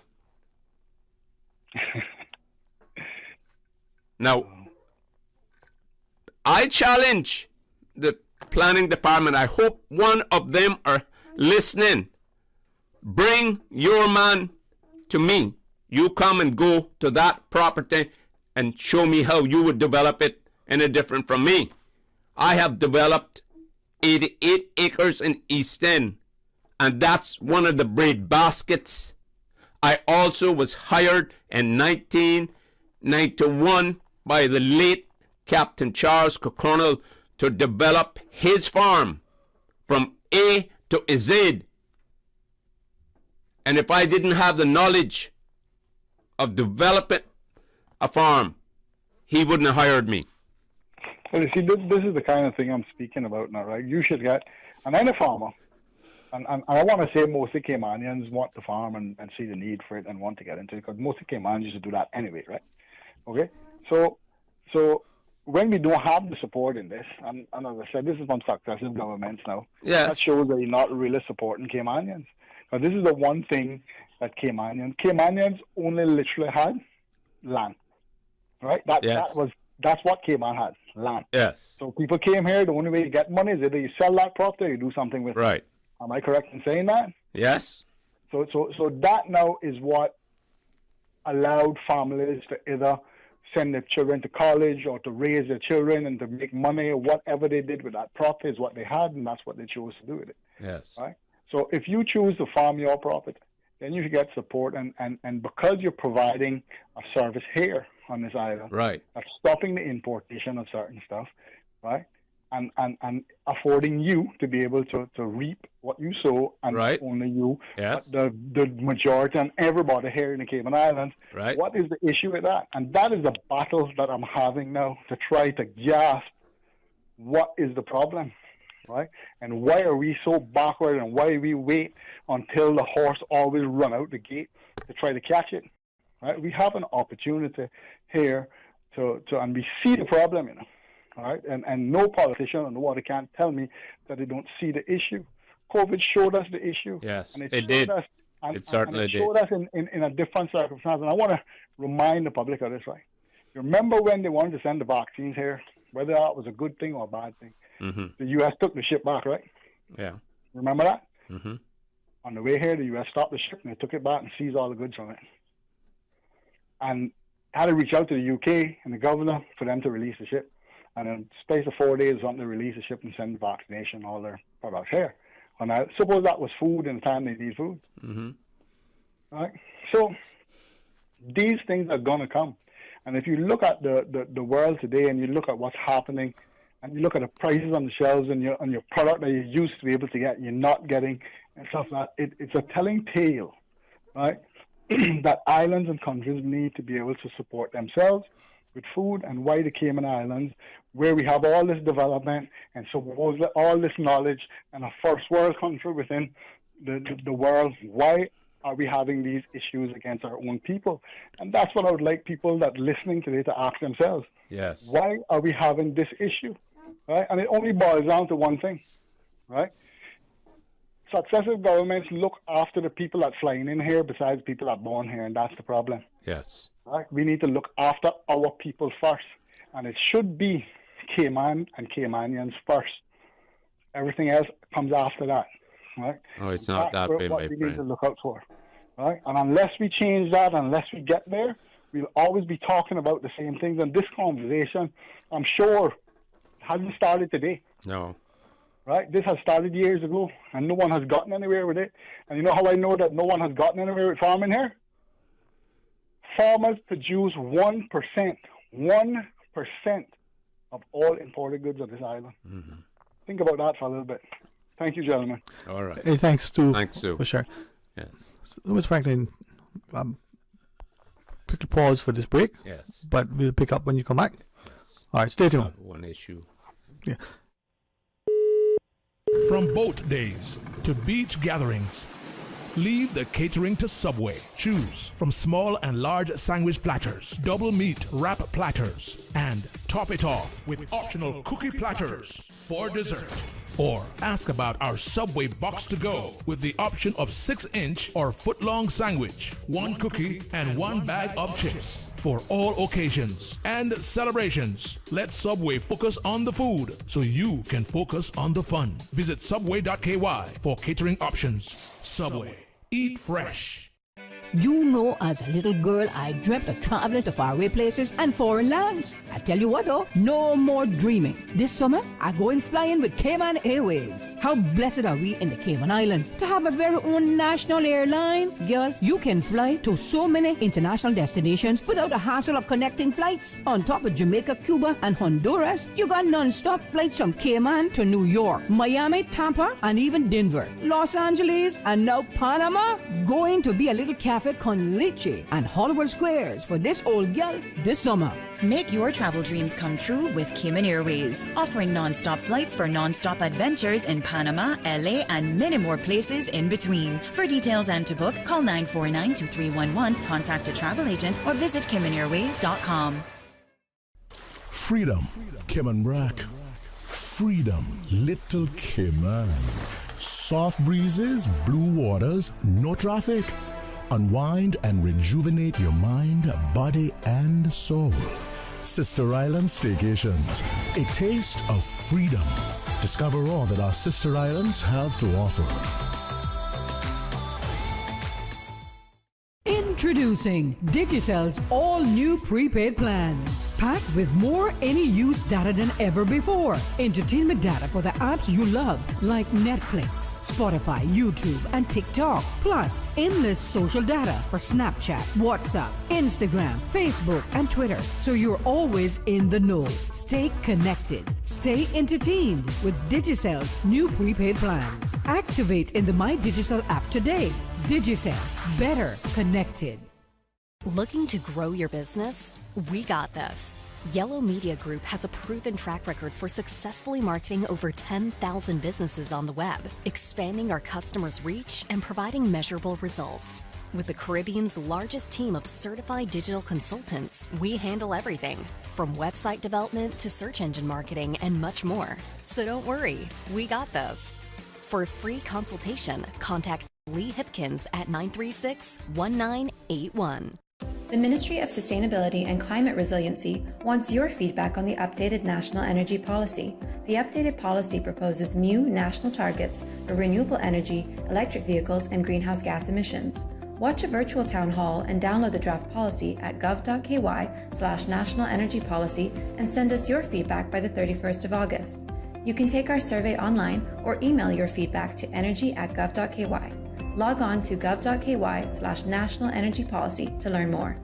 Now, I challenge the planning department. I hope one of them are listening. Bring your man to me. You come and go to that property and show me how you would develop it any different from me. I have developed 88 acres in East End, and that's one of the bread baskets. I also was hired in 1991 by the late Captain Charles Cockernell to develop his farm from A to Z. And if I didn't have the knowledge of developing a farm, he wouldn't have hired me. Well, you see, this is the kind of thing I'm speaking about now, right? You should get, and I'm a farmer, and I want to say most of Caymanians want to farm and see the need for it and want to get into it, because most of Caymanians used to do that anyway, right? Okay? So when we don't have the support in this, and as I said, this is from successive governments now, yes, that shows that you're not really supporting Caymanians. But this is the one thing that Caymanians only literally had land, right? That's what Cayman had, land. Yes. So people came here, the only way you get money is either you sell that property or you do something with it. Right. Am I correct in saying that? Yes. So that now is what allowed families to either send their children to college or to raise their children and to make money, or whatever they did with that property is what they had, and that's what they chose to do with it. Yes. Right? So if you choose to farm your property, then you get support, and because you're providing a service here on this island, right, of stopping the importation of certain stuff, right, and affording you to be able to reap what you sow, and right, only you, yes, but the majority and everybody here in the Cayman Islands, right. What is the issue with that? And that is the battle that I'm having now to try to grasp what is the problem. Right? And why are we so backward, and why we wait until the horse always run out the gate to try to catch it? Right? We have an opportunity here and we see the problem, you know. All right? And no politician or nobody can tell me that they don't see the issue. COVID showed us the issue. Yes, and it did. It certainly did. It showed us in a different circumstance. And I want to remind the public of this, right? You remember when they wanted to send the vaccines here, whether that was a good thing or a bad thing? Mm-hmm. The U.S. took the ship back, right? Yeah. Remember that? Mm-hmm. On the way here, the U.S. stopped the ship and they took it back and seized all the goods from it. And had to reach out to the UK and the governor for them to release the ship. And in the space of 4 days, something to release the ship and send vaccination, all their products here. And I suppose that was food in the time they need food. Mm-hmm. Right? So these things are going to come. And if you look at the world today and you look at what's happening and you look at the prices on the shelves and your product that you used to be able to get, you're not getting and stuff like that, it's a telling tale, right? That islands and countries need to be able to support themselves with food, and why the Cayman Islands, where we have all this development and so all this knowledge and a first world country within the world, why are we having these issues against our own people? And that's what I would like people that are listening today to ask themselves. Yes. Why are we having this issue? Right? And it only boils down to one thing, right? Successive governments look after the people that flying in here besides people that are born here, and that's the problem. Yes. Right? We need to look after our people first, and it should be Cayman and Caymanians first. Everything else comes after that. Right? Oh, it's not That's that way, what my we friend. need to look out for. Right? And unless we change that, unless we get there, we'll always be talking about the same things. And this conversation, I'm sure, hasn't started today. No. Right? This has started years ago, and no one has gotten anywhere with it. And you know how I know that no one has gotten anywhere with farming here? Farmers produce 1% of all imported goods on this island. Mm-hmm. Think about that for a little bit. Thank you, gentlemen. All right. Hey, thanks, Stu. Thanks, Stu. For sure. Yes. So, Ms. Franklin, quickly pause for this break. Yes. But we'll pick up when you come back. Yes. All right, stay tuned. One issue. Yeah. From boat days to beach gatherings, leave the catering to Subway. Choose from small and large sandwich platters, double meat wrap platters, and top it off with optional cookie platters for dessert. Or ask about our Subway box to go with the option of 6-inch or foot-long sandwich, 1 cookie, and 1 bag of chips for all occasions and celebrations. Let Subway focus on the food so you can focus on the fun. Visit subway.ky for catering options. Subway. Eat fresh. You know, as a little girl, I dreamt of traveling to faraway places and foreign lands. I tell you what though, no more dreaming. This summer, I going flying with Cayman Airways. How blessed are we in the Cayman Islands to have a very own national airline? Girl, you can fly to so many international destinations without the hassle of connecting flights. On top of Jamaica, Cuba, and Honduras, you got non-stop flights from Cayman to New York, Miami, Tampa, and even Denver, Los Angeles, and now Panama. Going to be a little cafe con leche and Hollywood Squares for this old gal this summer. Make your travel dreams come true with Cayman Airways, offering non-stop flights for non-stop adventures in Panama, LA, and many more places in between. For details and to book, call 949-2311, contact a travel agent, or visit CaymanAirways.com. Freedom, Cayman Brack. Freedom, Little Cayman. Soft breezes, blue waters, no traffic. Unwind and rejuvenate your mind, body, and soul. Sister Island Staycations, a taste of freedom. Discover all that our sister islands have to offer. Introducing Digicell's all-new prepaid plans. Packed with more any-use data than ever before. Entertainment data for the apps you love, like Netflix, Spotify, YouTube, and TikTok. Plus, endless social data for Snapchat, WhatsApp, Instagram, Facebook, and Twitter. So you're always in the know. Stay connected. Stay entertained with Digicell's new prepaid plans. Activate in the My Digicel app today. Digicel. Better connected. Looking to grow your business? We got this. Yellow Media Group has a proven track record for successfully marketing over 10,000 businesses on the web, expanding our customers' reach and providing measurable results. With the Caribbean's largest team of certified digital consultants, we handle everything from website development to search engine marketing and much more. So don't worry, we got this. For a free consultation, contact Lee Hipkins at 936-1981. The Ministry of Sustainability and Climate Resiliency wants your feedback on the updated National Energy Policy. The updated policy proposes new national targets for renewable energy, electric vehicles, and greenhouse gas emissions. Watch a virtual town hall and download the draft policy at gov.ky/national energy policy and send us your feedback by the 31st of August. You can take our survey online or email your feedback to energy@gov.ky. Log on to gov.ky/national energy policy to learn more.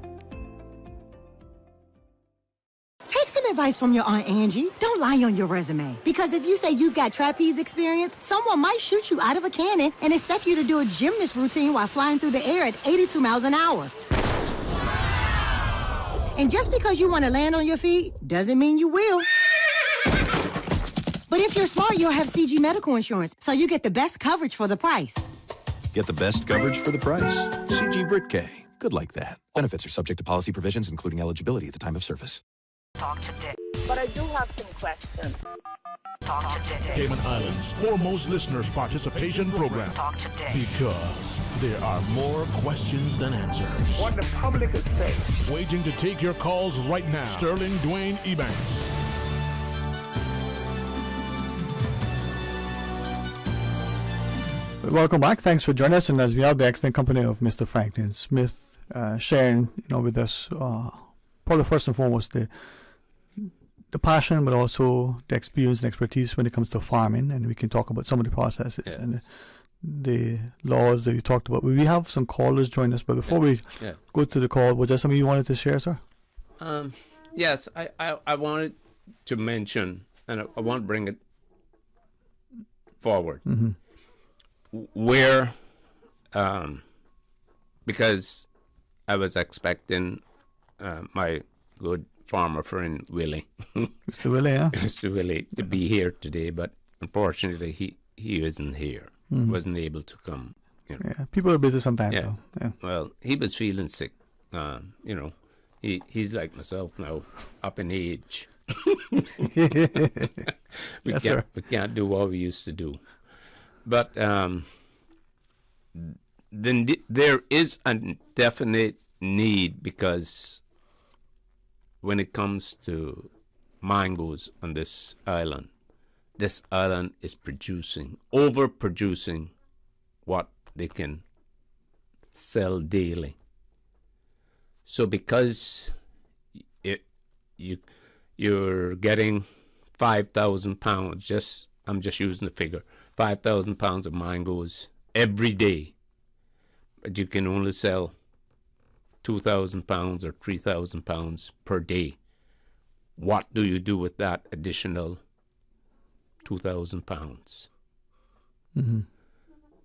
Take some advice from your Aunt Angie. Don't lie on your resume. Because if you say you've got trapeze experience, someone might shoot you out of a cannon and expect you to do a gymnast routine while flying through the air at 82 miles an hour. And just because you want to land on your feet doesn't mean you will. But if you're smart, you'll have CG medical insurance, so you get the best coverage for the price. Get the best coverage for the price. CG Brit-K. Good like that. Benefits are subject to policy provisions, including eligibility at the time of service. Talk today. But I do have some questions. Talk today. Cayman Islands' foremost listeners participation program. Talk today. Because there are more questions than answers. What the public is saying. Waiting to take your calls right now. Sterling Dwayne Ebanks. Welcome back. Thanks for joining us. And as we have the excellent company of Mr. Franklin Smith sharing, with us, probably first and foremost the passion, but also the experience and expertise when it comes to farming, and we can talk about some of the processes and the laws that you talked about. We have some callers join us, but before we go to the call, was there something you wanted to share, sir? Yes, I wanted to mention, and I want to bring it forward, where, because I was expecting my good farmer friend Willie, Mr. Willie, yeah, Mr. Willie, to be here today, but unfortunately he isn't here. Wasn't able to come. Yeah, people are busy sometimes. Yeah. Though. Yeah. Well, he was feeling sick. He's like myself now, up in age. Yes, sir. We can't do what we used to do. But then there is a definite need, because when it comes to mangoes on this island is overproducing what they can sell daily. So because you're getting 5,000 pounds, I'm just using the figure, 5,000 pounds of mangoes every day, but you can only sell 2,000 pounds or 3,000 pounds per day. What do you do with that additional 2,000 pounds?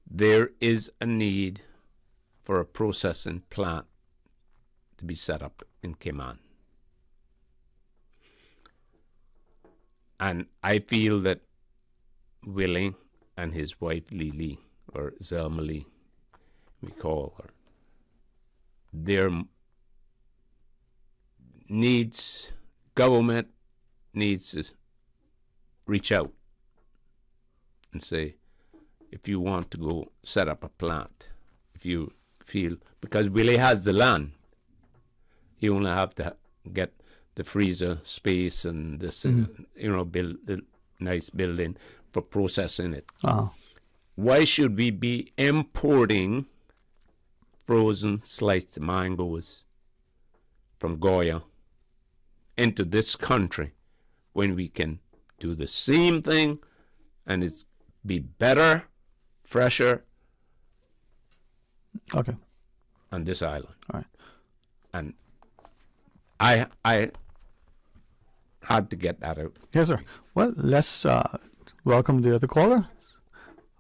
There is a need for a processing plant to be set up in Cayman. And I feel that Willie and his wife Lily, or Zelma Lee, we call her, their government needs to reach out and say, if you want to go set up a plant, if you feel, because Willie has the land, he only have to get the freezer space and this, build a nice building for processing it. Why should we be importing frozen sliced mangoes from Goya into this country when we can do the same thing and it's be better, fresher on this island? All right. And I had to get that out. Yes, sir. Well, let's welcome the other caller.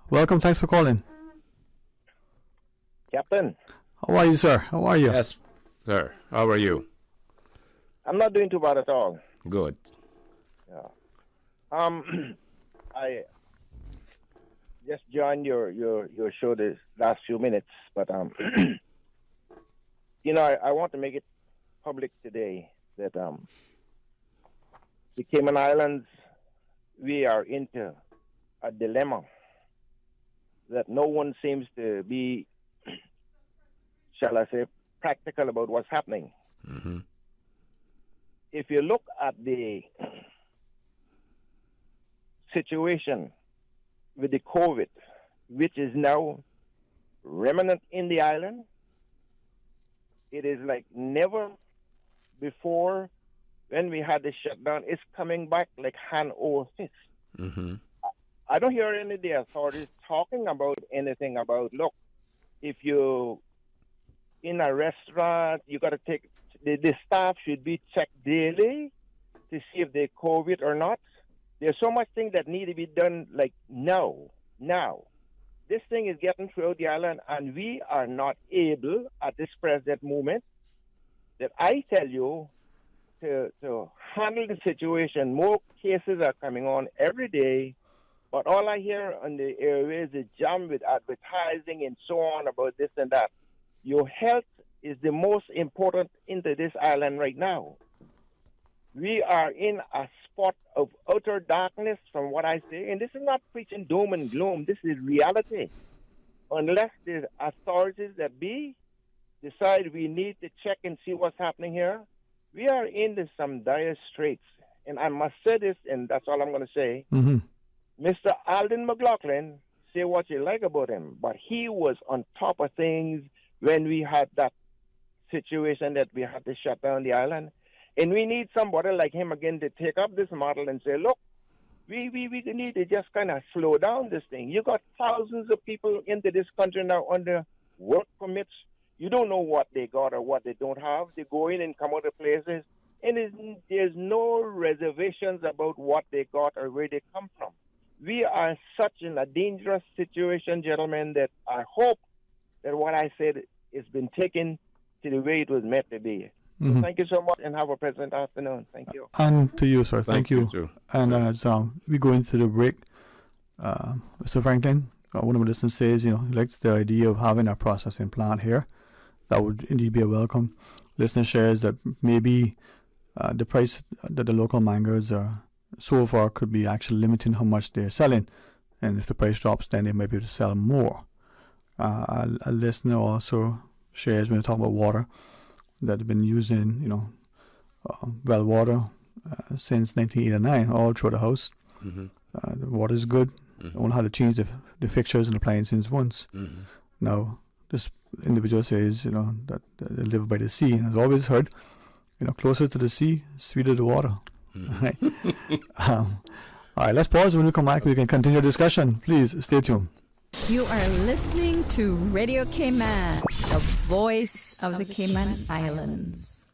Welcome. Thanks for calling. Captain. How are you, sir? How are you? Yes, sir. How are you? I'm not doing too bad at all. Good. Yeah. I just joined your show this last few minutes, but I want to make it public today that the Cayman Islands, we are into a dilemma that no one seems to be, shall I say, practical about what's happening. Mm-hmm. If you look at the situation with the COVID, which is now remnant in the island, it is like never before when we had the shutdown. It's coming back like hand over fist. Mm-hmm. I don't hear any of the authorities talking about anything about, look, if you in a restaurant, you got to take, the staff should be checked daily to see if they're COVID or not. There's so much thing that need to be done like now. This thing is getting throughout the island, and we are not able at this present moment that I tell you to handle the situation. More cases are coming on every day, but all I hear on the airways is jam with advertising and so on about this and that. Your health is the most important into this island right now. We are in a spot of utter darkness from what I say, and this is not preaching doom and gloom. This is reality. Unless the authorities that decide we need to check and see what's happening here, we are into some dire straits. And I must say this, and that's all I'm going to say. Mm-hmm. Mr. Alden McLaughlin, say what you like about him, but he was on top of things when we had that situation that we had to shut down the island. And we need somebody like him again to take up this model and say, look, we need to just kind of slow down this thing. You got thousands of people into this country now under work permits. You don't know what they got or what they don't have. They go in and come out of places, and there's no reservations about what they got or where they come from. We are such in a dangerous situation, gentlemen, that I hope that what I said has been taken to the way it was meant to be. Mm-hmm. Thank you so much, and have a pleasant afternoon. Thank you. And to you, sir. Thank you. Too. And as we go into the break, Mr. Franklin, one of the listeners says, he likes the idea of having a processing plant here. That would indeed be a welcome. Listener shares that maybe the price that the local mangoes are so far could be actually limiting how much they're selling. And if the price drops, then they might be able to sell more. A listener also shares, when we talk about water, that have been using, well water since 1989 all through the house. Mm-hmm. The water is good. Mm-hmm. Only had to change the fixtures and appliances once. Mm-hmm. Now, this individual says, that they live by the sea, and has always heard, closer to the sea, sweeter the water. Mm-hmm. Right? All right, let's pause. When we come back, we can continue the discussion. Please stay tuned. You are listening to Radio Cayman, the voice of the Cayman Islands.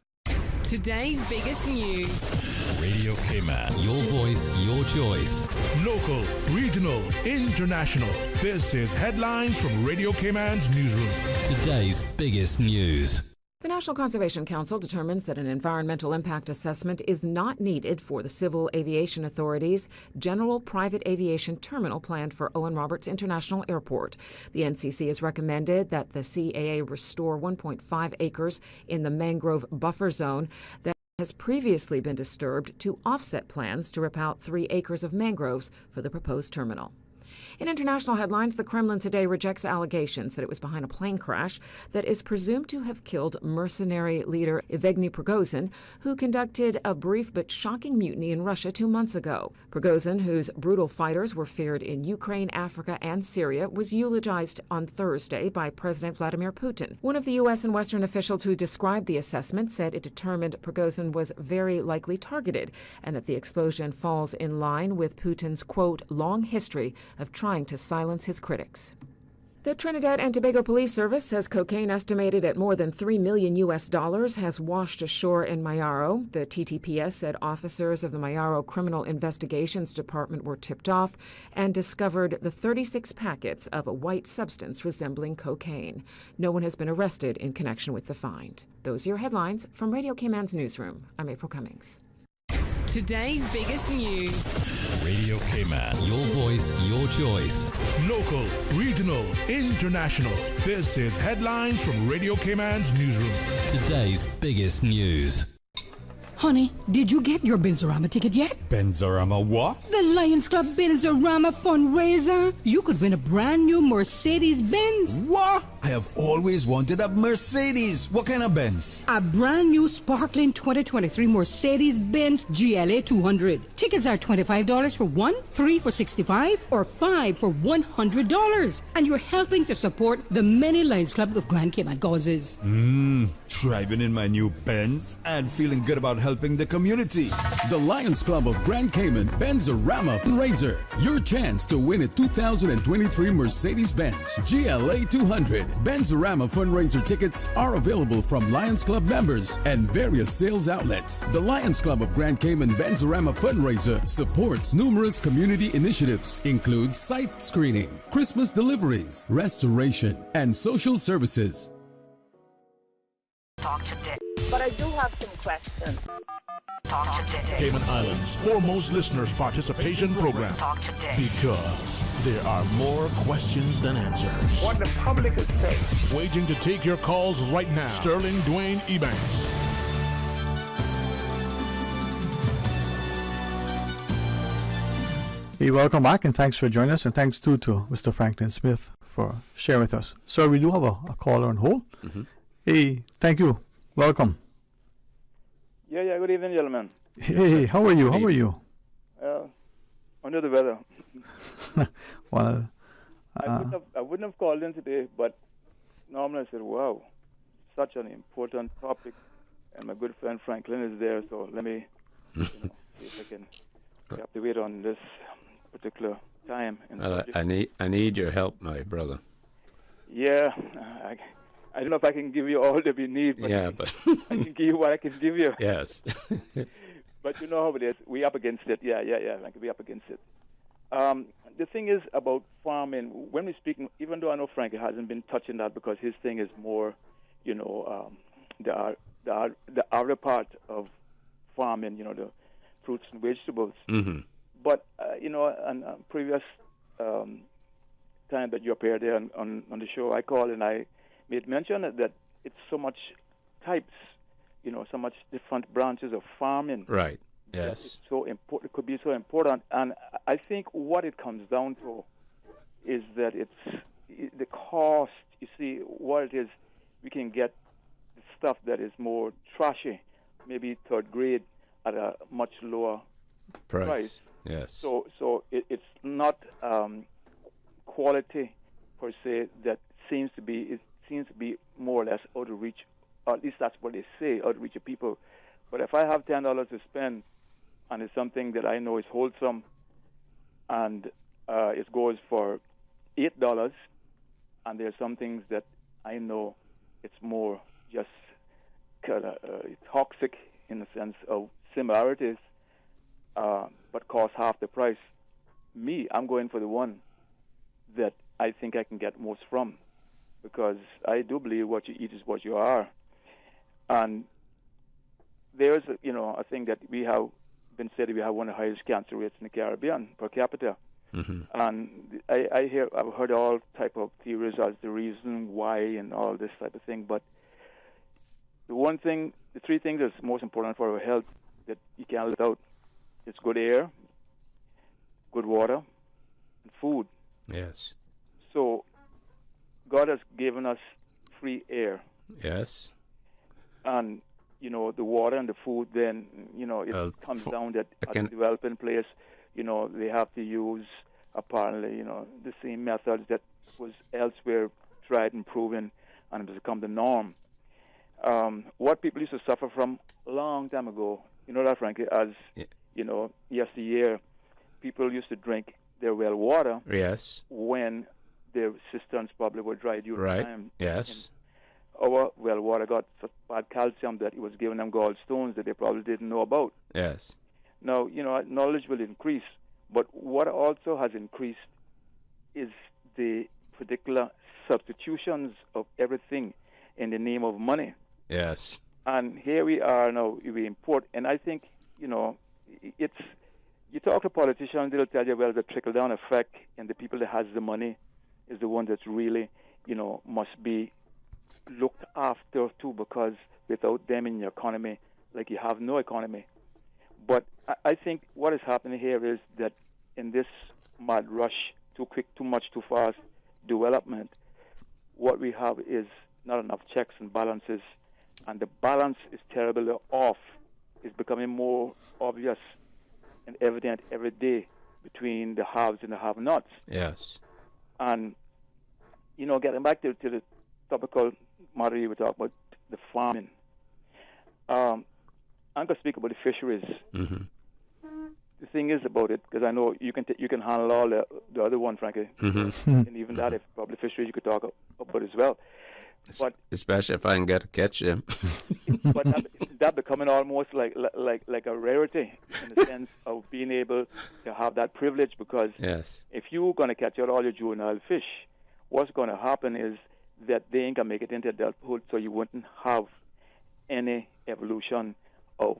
Today's biggest news. Radio Cayman, your voice, your choice. Local, regional, international. This is Headlines from Radio Cayman's newsroom. Today's biggest news. The National Conservation Council determines that an environmental impact assessment is not needed for the Civil Aviation Authority's general private aviation terminal planned for Owen Roberts International Airport. The NCC has recommended that the CAA restore 1.5 acres in the mangrove buffer zone that has previously been disturbed to offset plans to rip out 3 acres of mangroves for the proposed terminal. In international headlines, the Kremlin today rejects allegations that it was behind a plane crash that is presumed to have killed mercenary leader Yevgeny Prigozhin, who conducted a brief but shocking mutiny in Russia 2 months ago. Prigozhin, whose brutal fighters were feared in Ukraine, Africa, and Syria, was eulogized on Thursday by President Vladimir Putin. One of the U.S. and Western officials who described the assessment said it determined Prigozhin was very likely targeted and that the explosion falls in line with Putin's, quote, long history of trying to silence his critics. The Trinidad and Tobago Police Service says cocaine estimated at more than $3 million has washed ashore in Mayaro. The TTPS said officers of the Mayaro Criminal Investigations Department were tipped off and discovered the 36 packets of a white substance resembling cocaine. No one has been arrested in connection with the find. Those are your headlines from Radio Cayman's newsroom. I'm April Cummings. Today's biggest news. Radio Cayman, your voice, your choice. Local, regional, international. This is Headlines from Radio Cayman's newsroom. Today's biggest news. Honey, did you get your Benzorama ticket yet? Benzorama what? The Lions Club Benzorama fundraiser. You could win a brand new Mercedes-Benz. What? I have always wanted a Mercedes. What kind of Benz? A brand new sparkling 2023 Mercedes-Benz GLA 200. Tickets are $25 for one, $3 for $65, or $5 for $100. And you're helping to support the many Lions Club of Grand Cayman causes. Driving in my new Benz and feeling good about helping the community. The Lions Club of Grand Cayman Benzorama Fundraiser. Your chance to win a 2023 Mercedes-Benz GLA 200. Benzorama fundraiser tickets are available from Lions Club members and various sales outlets. The Lions Club of Grand Cayman Benzorama Fundraiser supports numerous community initiatives, includes site screening, Christmas deliveries, restoration, and social services. Talk today. But I do have some questions. Talk today. Cayman Islands' foremost listeners participation program. Talk today. Because there are more questions than answers. What the public is saying. Waiting to take your calls right now. Sterling Dwayne Ebanks. Hey, welcome back, and thanks for joining us, and thanks too to Mr. Franklin Smith for sharing with us. Sir, we do have a caller on hold. Hey, thank you. Welcome. Yeah, good evening, gentlemen. Hey, how are you? How are you? Under the weather. Well, I wouldn't have called in today, but normally I said, wow, such an important topic, and my good friend Franklin is there, so let me see if I can captivate on this particular time. I need your help, my brother. Yeah, I don't know if I can give you all that we need, but, but I can give you what I can give you. Yes. But you know how it is. We up against it. Yeah. Like we up against it. The thing is about farming. When we speak, even though I know Frank hasn't been touching that because his thing is more, the other part of farming. The fruits and vegetables. But on previous time that you appeared there on the show, I called and I made mention that it's so much types, so much different branches of farming. Right. Yes. It's so important. It could be so important, and I think what it comes down to is that it's the cost. You see, what it is, we can get the stuff that is more trashy, maybe third grade, at a much lower price. Yes. So it's not quality per se that seems to be. It seems to be more or less out of reach, or at least that's what they say, out of reach of people. But if I have $10 to spend, and it's something that I know is wholesome, and it goes for $8, and there's some things that I know it's more just kind of toxic in the sense of similarities, but cost half the price. I'm going for the one that I think I can get most from, because I do believe what you eat is what you are. And there's a thing that we have been said we have one of the highest cancer rates in the Caribbean per capita. And I've heard all type of theories as the reason why and all this type of thing. But the three things that's most important for our health that you can't live without is good air, good water, and food. Yes. So God has given us free air. Yes. And the water and the food, then, it comes down that at the developing place, they have to use, apparently, the same methods that was elsewhere tried and proven, and it has become the norm. What people used to suffer from a long time ago, that, Frankie, as, yesteryear, people used to drink their well water. Yes. When their cisterns probably were dry during the time. Yes. Our well water got such bad calcium that it was giving them gallstones that they probably didn't know about. Yes. Now, knowledge will increase, but what also has increased is the particular substitutions of everything in the name of money. Yes. And here we are now, we import, and I think, it's, you talk to politicians, they'll tell you, well, the trickle-down effect, and the people that has the money is the one that's really, must be looked after too, because without them in the economy, like you have no economy. But I think what is happening here is that in this mad rush, too quick, too much, too fast development, what we have is not enough checks and balances, and the balance is terribly off. It's becoming more obvious and evident every day between the haves and the have-nots. Yes. And, getting back to the topical matter you were talking about, the farming. I'm going to speak about the fisheries. Mm-hmm. The thing is about it, because I know you can handle all the other one, frankly, and even that, if probably fisheries you could talk about as well. But especially if I can get to catch them. But that becoming almost like a rarity in the sense of being able to have that privilege, because yes, if you're going to catch out all your juvenile fish, what's going to happen is that they ain't going to make it into adulthood, so you wouldn't have any evolution of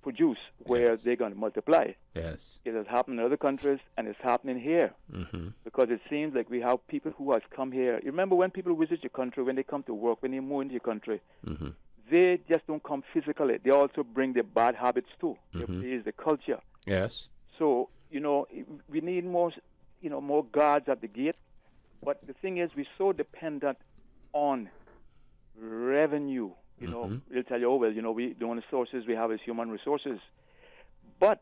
produce where they're going to multiply. Yes. It has happened in other countries, and it's happening here. Mm-hmm. Because it seems like we have people who have come here. You remember when people visit your country, when they come to work, when they move into your country, mm-hmm. they just don't come physically. They also bring their bad habits too. Mm-hmm. It is the culture. Yes. So, we need more guards at the gate. But the thing is, we're so dependent on revenue. Mm-hmm. They'll tell you, the only sources we have is human resources. But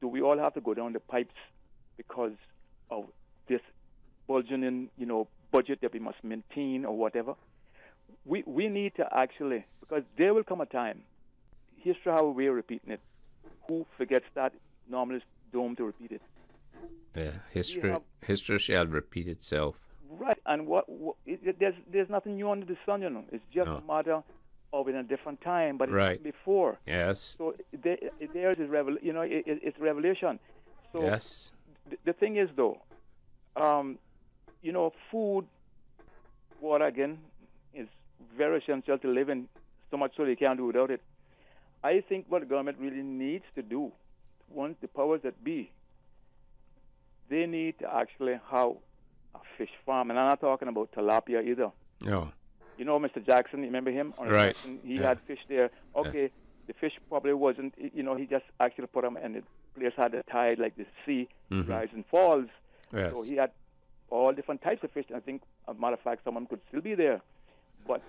do we all have to go down the pipes because of this bulging budget that we must maintain or whatever? We need to actually, because there will come a time, history how we're repeating it. Who forgets that normally is doomed to repeat it. Yeah, history shall repeat itself. Right, and there's nothing new under the sun, It's just a matter of in a different time, but right. It's before. Yes. So there's is it's revelation. So yes. The thing is, though, food, water again is very essential to live in. So much so they can't do without it. I think what the government really needs to do, once the powers that be, they need to actually have a fish farm, and I'm not talking about tilapia either. No. Mr. Jackson, you remember him? Right. He had fish there. Okay, the fish probably wasn't, he just actually put them, and the place had a tide like the sea, mm-hmm. rise and falls. Yes. So he had all different types of fish. I think, as a matter of fact, someone could still be there. But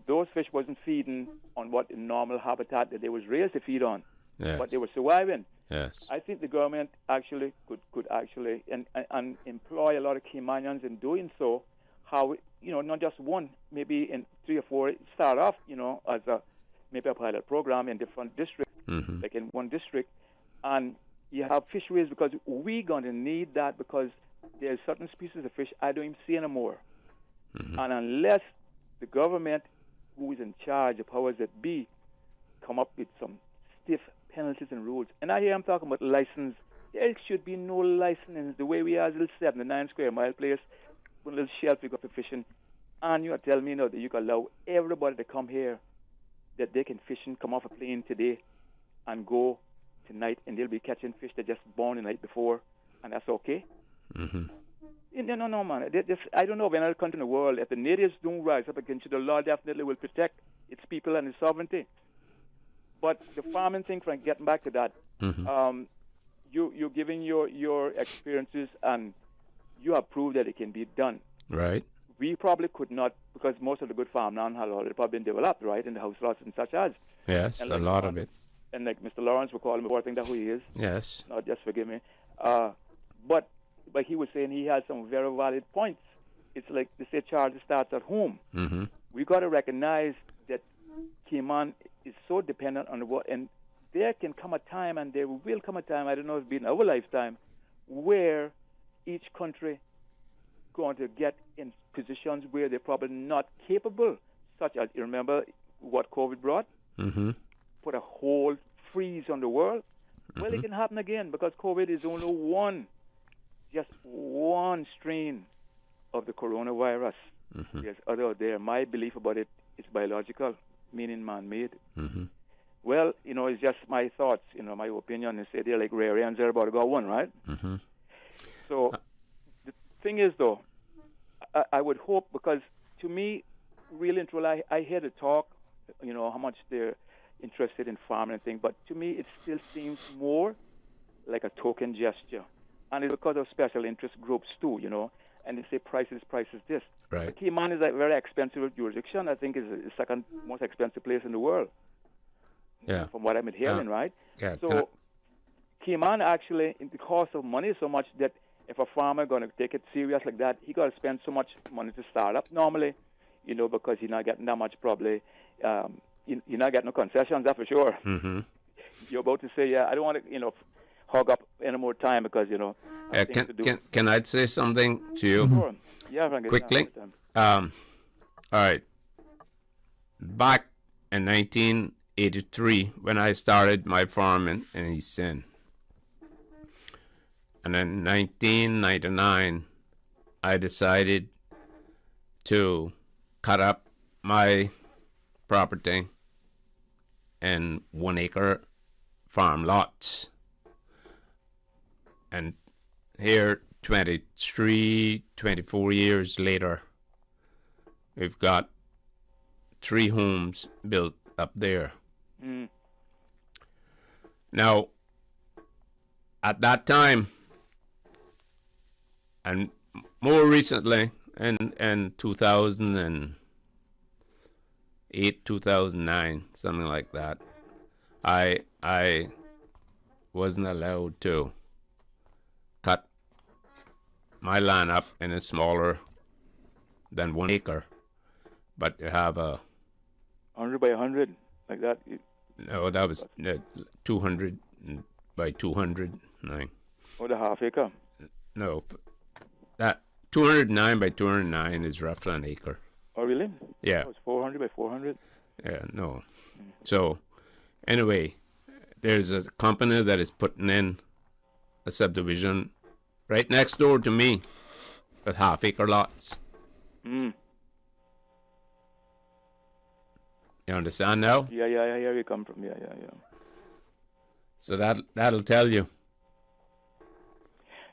those fish wasn't feeding on what the normal habitat that they was raised to feed on. Yes. But they were surviving. Yes. I think the government actually could actually and employ a lot of Caymanians in doing so. How not just one, maybe in 3 or 4 start off, as maybe a pilot program in different districts, mm-hmm. like in one district, and you have fisheries, because we're going to need that, because there's certain species of fish I don't even see anymore, mm-hmm. and unless the government, who is in charge, the powers that be, come up with some stiff penalties and rules. And I hear I'm talking about license. There should be no license. The way we are, little 79 square mile place, one little shelf we go for fishing, and you are telling me now that you can allow everybody to come here, that they can fish and come off a plane today and go tonight, and they'll be catching fish that just born the night before, and that's okay? Mm-hmm. No, man. I don't know of another country in the world, if the natives don't rise up against it, the law definitely will protect its people and its sovereignty. But the farming thing, Frank, getting back to that, mm-hmm. You're giving your experiences, and you have proved that it can be done. Right. We probably could not, because most of the good farmland had already probably been developed, right, in the house lots and such as. Yes, and a lot of it. And like Mr. Lawrence would call him before, I think that's who he is. Yes. No, just forgive me. But he was saying he has some very valid points. It's like they say charity starts at home. Mm-hmm. We got to recognize that Cayman is so dependent on the world, and there can come a time, and there will come a time, I don't know if it's been our lifetime, where each country going to get in positions where they're probably not capable, such as, you remember what COVID brought? Mm-hmm. Put a whole freeze on the world. Mm-hmm. Well, it can happen again, because COVID is only just one strain of the coronavirus. Mm-hmm. There's other out there. My belief about it is biological, meaning man-made. Mm-hmm. Well, it's just my thoughts, my opinion. They say they're like rare ants, they're about to go one, right? Mm-hmm. So the thing is, though, I would hope, because to me, really and truly, I hear the talk, how much they're interested in farming and things. But to me, it still seems more like a token gesture. And it's because of special interest groups too, you know. And they say price is this. Right. But Cayman is a very expensive jurisdiction. I think it's the second most expensive place in the world. Yeah. From what I've been hearing, right? Yeah. So Cayman actually, the cost of money is so much that if a farmer going to take it serious like that, he got to spend so much money to start up normally, you know, because he's not getting that much probably. You're not getting no concessions, that's for sure. Mm-hmm. You're about to say, yeah, I don't want to, you know, hog up any more time because, you know, can I say something to you? Sure. Yeah, Frank, quickly? All right. Back in 1983, when I started my farming in East End, and in 1999, I decided to cut up my property in 1 acre farm lots. And here, 24 years later, we've got 3 homes built up there. Mm. Now, at that time, and more recently, in 2008, 2009, something like that, I wasn't allowed to cut my land up in a smaller than 1 acre, but you have a 100 by 100 like that. No, that was 200 by 209. Or the half acre? No, that 209 by 209 is roughly an acre. Oh, really? Yeah. Oh, it's 400 by 400? Yeah, no. So, anyway, there's a company that is putting in a subdivision right next door to me with half acre lots. Mm. You understand now? Yeah, where you come from. Yeah. So that'll tell you.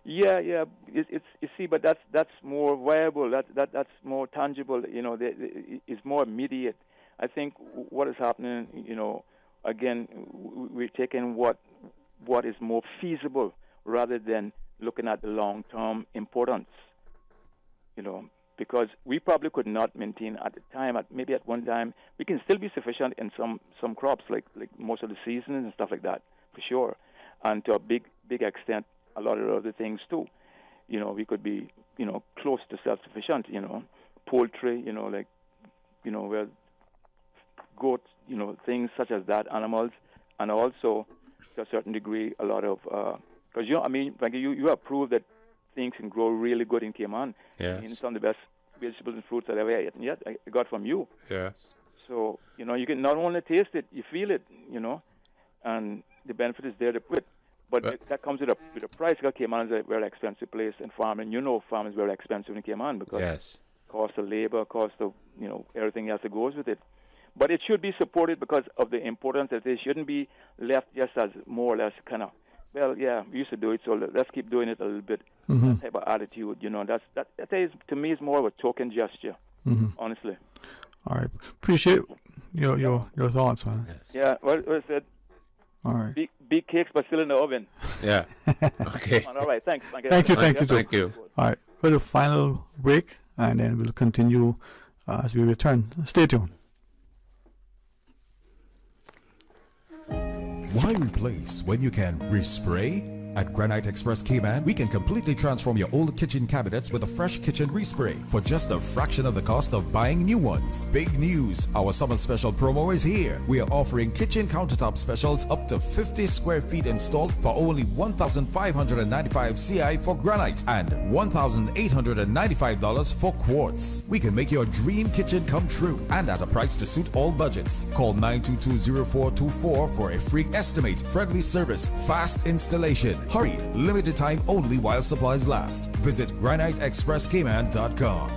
Yeah. It's you see, but that's more viable. That's more tangible. You know, it's more immediate. I think what is happening, you know, again, we're taking what is more feasible rather than looking at the long-term importance. You know, because we probably could not maintain at the time. Maybe at one time we can still be sufficient in some crops, like most of the seasons and stuff like that, for sure, and to a big extent, a lot of other things too. You know, we could be, you know, close to self-sufficient. You know, poultry. You know, like, you know, where goats. You know, things such as that, animals, and also to a certain degree, a lot of because Frankie, you have proved that things can grow really good in Cayman. Yes. And some of the best vegetables and fruits I've ever eaten yet. I got from you. Yes. So, you know, you can not only taste it, you feel it, you know, and the benefit is there to quit. But that comes with a price, because Cayman is a very expensive place, and farming, you know, farming is very expensive in Cayman because cost of labor, cost of, you know, everything else that goes with it. But it should be supported because of the importance that it shouldn't be left just as more or less kind of, well, yeah, we used to do it, so let's keep doing it a little bit. Mm-hmm. That type of attitude, you know, that is, to me, is more of a token gesture, honestly. All right. Appreciate your thoughts, man. Yes. Yeah, well said. All right. Big cakes, but still in the oven. Yeah. Okay. All right, thanks. Thank you. Thank you. All right. For the final break, and then we'll continue as we return. Stay tuned. Why replace when you can respray? At Granite Express Cayman, we can completely transform your old kitchen cabinets with a fresh kitchen respray for just a fraction of the cost of buying new ones. Big news! Our summer special promo is here. We are offering kitchen countertop specials up to 50 square feet installed for only $1,595 CI for granite and $1,895 for quartz. We can make your dream kitchen come true and at a price to suit all budgets. Call 922-0424 for a free estimate, friendly service, fast installation. Hurry, limited time only while supplies last. Visit graniteexpresscayman.com.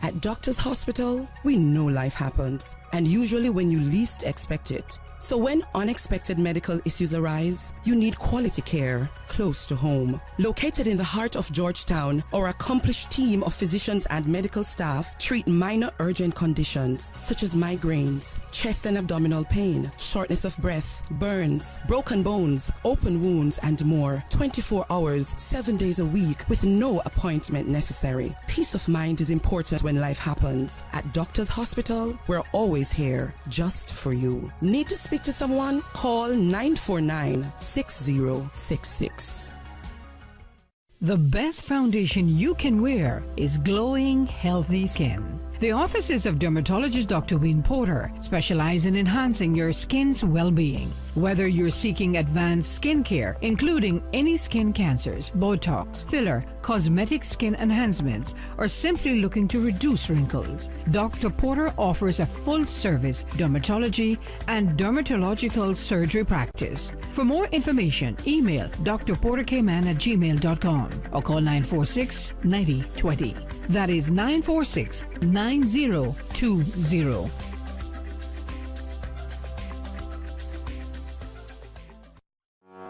At Doctors Hospital, we know life happens, and usually when you least expect it. So when unexpected medical issues arise, you need quality care close to home. Located in the heart of Georgetown, our accomplished team of physicians and medical staff treat minor urgent conditions such as migraines, chest and abdominal pain, shortness of breath, burns, broken bones, open wounds, and more. 24 hours, 7 days a week with no appointment necessary. Peace of mind is important when life happens. At Doctors Hospital, we're always here just for you. Need to speak to someone? Call 949-6066. The best foundation you can wear is glowing, healthy skin. The offices of dermatologist Dr. Wayne Porter specialize in enhancing your skin's well-being. Whether you're seeking advanced skin care, including any skin cancers, Botox, filler, cosmetic skin enhancements, or simply looking to reduce wrinkles, Dr. Porter offers a full-service dermatology and dermatological surgery practice. For more information, email drporterkman@gmail.com or call 946-9020. That is 946-9020.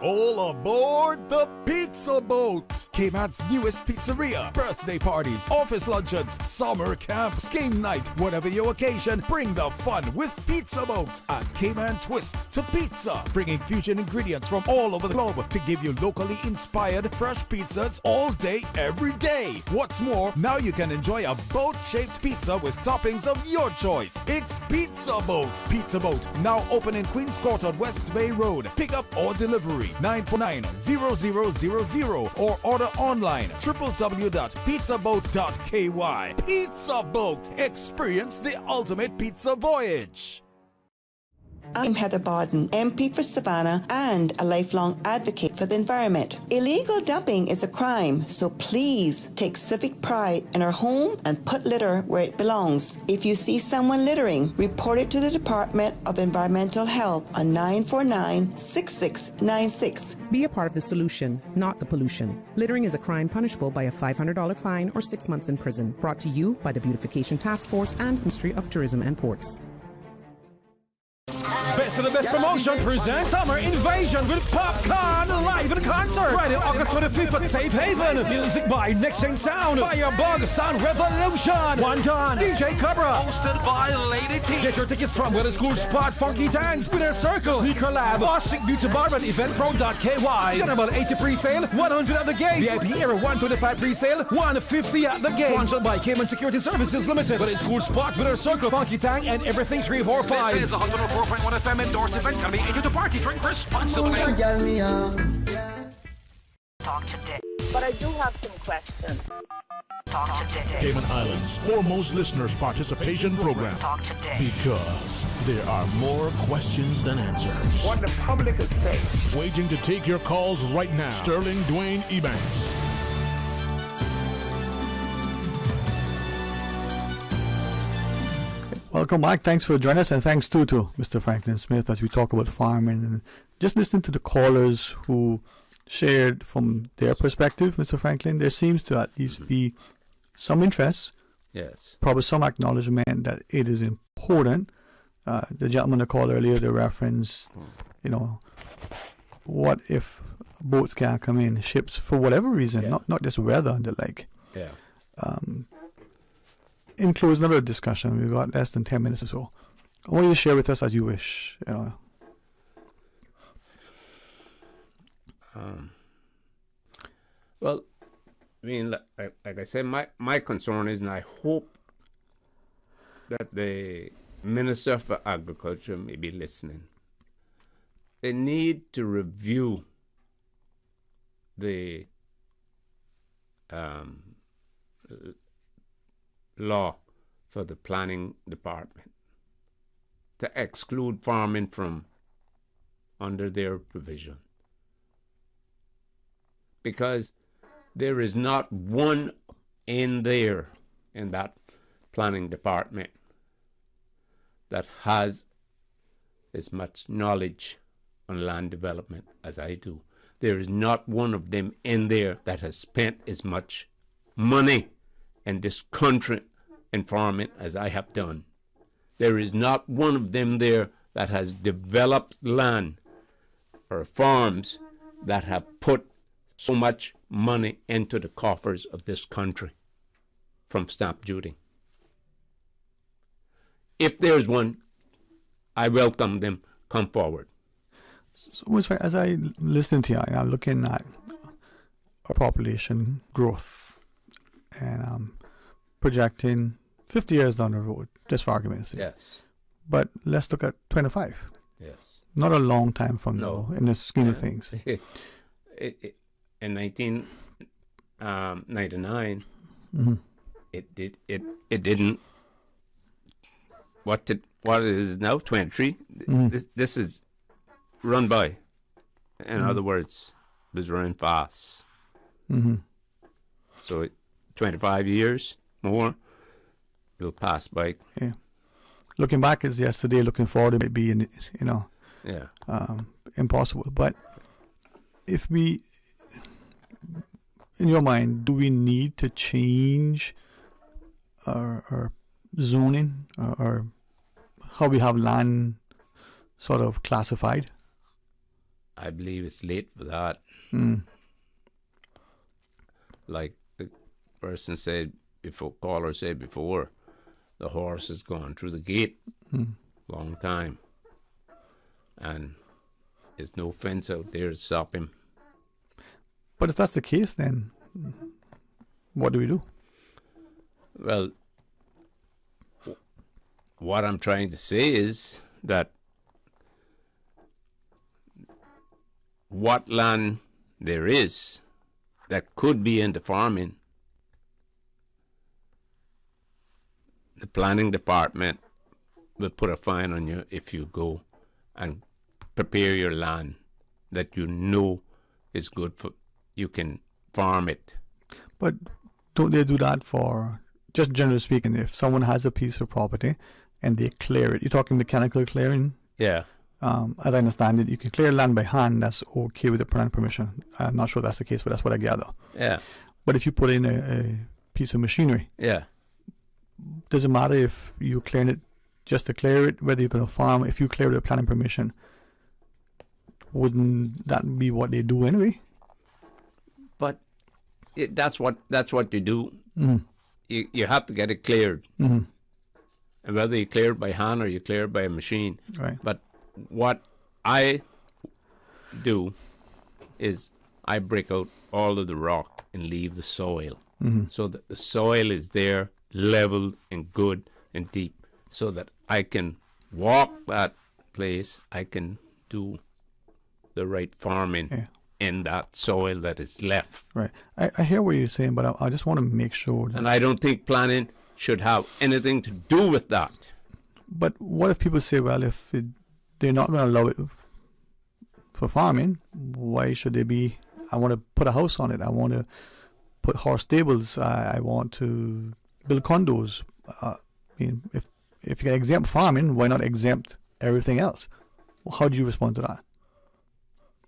All aboard the Pizza Boat! Cayman's newest pizzeria. Birthday parties, office luncheons, summer camps, game night, whatever your occasion, bring the fun with Pizza Boat. And Cayman twist to pizza, bringing fusion ingredients from all over the globe to give you locally inspired fresh pizzas all day, every day. What's more, now you can enjoy a boat-shaped pizza with toppings of your choice. It's Pizza Boat. Pizza Boat, now open in Queens Court on West Bay Road. Pick up or delivery 949-0000 or order online www.pizzaboat.ky. Pizza Boat. Experience the ultimate pizza voyage. I'm Heather Bodden, MP for Savannah and a lifelong advocate for the environment. Illegal dumping is a crime, so please take civic pride in our home and put litter where it belongs. If you see someone littering, report it to the Department of Environmental Health on 949-6696. Be a part of the solution, not the pollution. Littering is a crime punishable by a $500 fine or 6 months in prison. Brought to you by the Beautification Task Force and Ministry of Tourism and Ports. Best of the Best Promotion presents Summer Invasion with Popcorn live in concert. Friday, August 25th at Safe Haven. Music by Next Thing Sound, Firebug, Sound Revolution, One Don, DJ Cobra. Hosted by Lady T. Get your tickets from Weather School Spot, Funky Tanks, Spinner Circle, Sneaker Lab, Ostrich Beauty Bar, and eventpro.ky. General 80 pre-sale, 100 at the gate. VIP era 125 pre-sale, 150 at the gate. Sponsored by Cayman Security Services Limited. Weather School Spot, Winner Circle, Funky Tank, and everything 345. This is 104.1 FM endorsed event. Gonna be into the party. Drink responsibly. Talk today. But I do have some questions. Talk today. Cayman Islands' foremost listeners' participation program. Talk today. Because there are more questions than answers. What the public is saying. Waging to take your calls right now. Sterling Dwayne Ebanks. Welcome back. Thanks for joining us, and thanks too to Mr. Franklin Smith as we talk about farming and just listening to the callers who shared from their perspective, Mr. Franklin. There seems to at least be some interest, yes, probably some acknowledgement that it is important. The gentleman that called earlier, the reference, what if boats can't come in, ships for whatever reason, not just weather and the like. Yeah. In close, another discussion. We've got less than 10 minutes or so. I want you to share with us as you wish. Well, I mean, like I said, my concern is, and I hope that the Minister for Agriculture may be listening. They need to review the law for the planning department to exclude farming from under their provision, because there is not one in that planning department that has as much knowledge on land development as I do. There is not one of them in there that has spent as much money in this country in farming as I have done. There is not one of them there that has developed land or farms that have put so much money into the coffers of this country from stamp duty. If there's one, I welcome them. Come forward. So as I listen to you, I'm looking at our population growth, and I'm projecting 50 years down the road, just for argument's sake. Yes. But let's look at 25. Yes. Not a long time from now in the scheme of things. In 1999, it didn't. What it is now? 23. This is run by. In other words, it was running fast. So 25 years more, it'll pass by. Yeah. Looking back is yesterday. Looking forward, it may be, impossible. But if we, in your mind, do we need to change our zoning or how we have land sort of classified? I believe it's late for that. Like the person said before, caller said before, the horse has gone through the gate long time, and there's no fence out there to stop him. But if that's the case, then what do we do? Well, what I'm trying to say is that what land there is that could be into farming, the planning department will put a fine on you if you go and prepare your land that you know is good for, you can farm it. But don't they do that for, just generally speaking, if someone has a piece of property and they clear it, you're talking mechanical clearing? Yeah. As I understand it, you can clear land by hand, that's okay with the planning permission. I'm not sure that's the case, but that's what I gather. Yeah. But if you put in a piece of machinery, yeah, does it matter if you're clearing it just to clear it, whether you're going to farm, if you clear it with planning permission, wouldn't that be what they do anyway? But that's what you do. You have to get it cleared. And whether you clear it by hand or you clear it by a machine. Right. But what I do is I break out all of the rock and leave the soil so that the soil is there, level and good and deep, so that I can walk that place, I can do the right farming in that soil that is left. Right. I hear what you're saying, but I just want to make sure that... And I don't think planning should have anything to do with that. But what if people say, well, if they're not going to allow it for farming, why should they be... I want to put a house on it. I want to put horse stables. I want to build condos. I mean, if you can exempt farming, why not exempt everything else? How do you respond to that?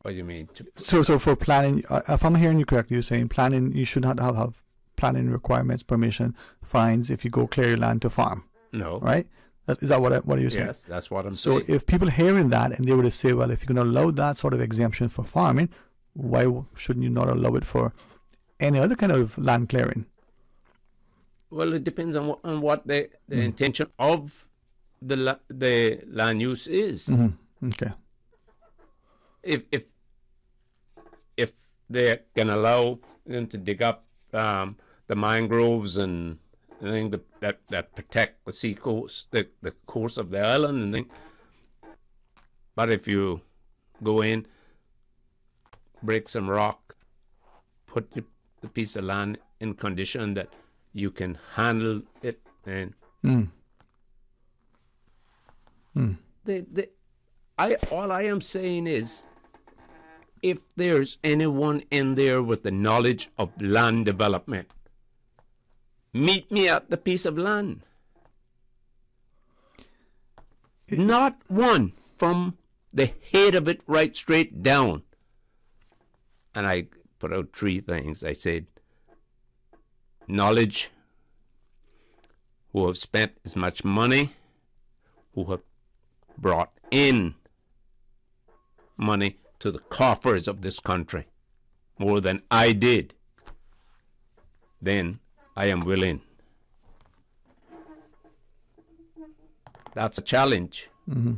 What do you mean? So for planning, if I'm hearing you correctly, you're saying planning, you should not have planning requirements, permission, fines if you go clear your land to farm. No. Right? Is that what are you saying? Yes, that's what I'm saying. So if people hearing that and they were to say, well, if you're going to allow that sort of exemption for farming, why shouldn't you not allow it for any other kind of land clearing? Well, it depends on what the intention of the land use is. Okay. If they can allow them to dig up the mangroves and things that protect the sea coast, the coast of the island and things. But if you go in, break some rock, put the piece of land in condition that you can handle it, and all I am saying is, if there's anyone in there with the knowledge of land development, meet me at the piece of land. Not one, from the head of it right straight down. And I put out 3 things. I said, knowledge, who have spent as much money, who have brought in money to the coffers of this country more than I did, then I am willing. That's a challenge. Mm-hmm.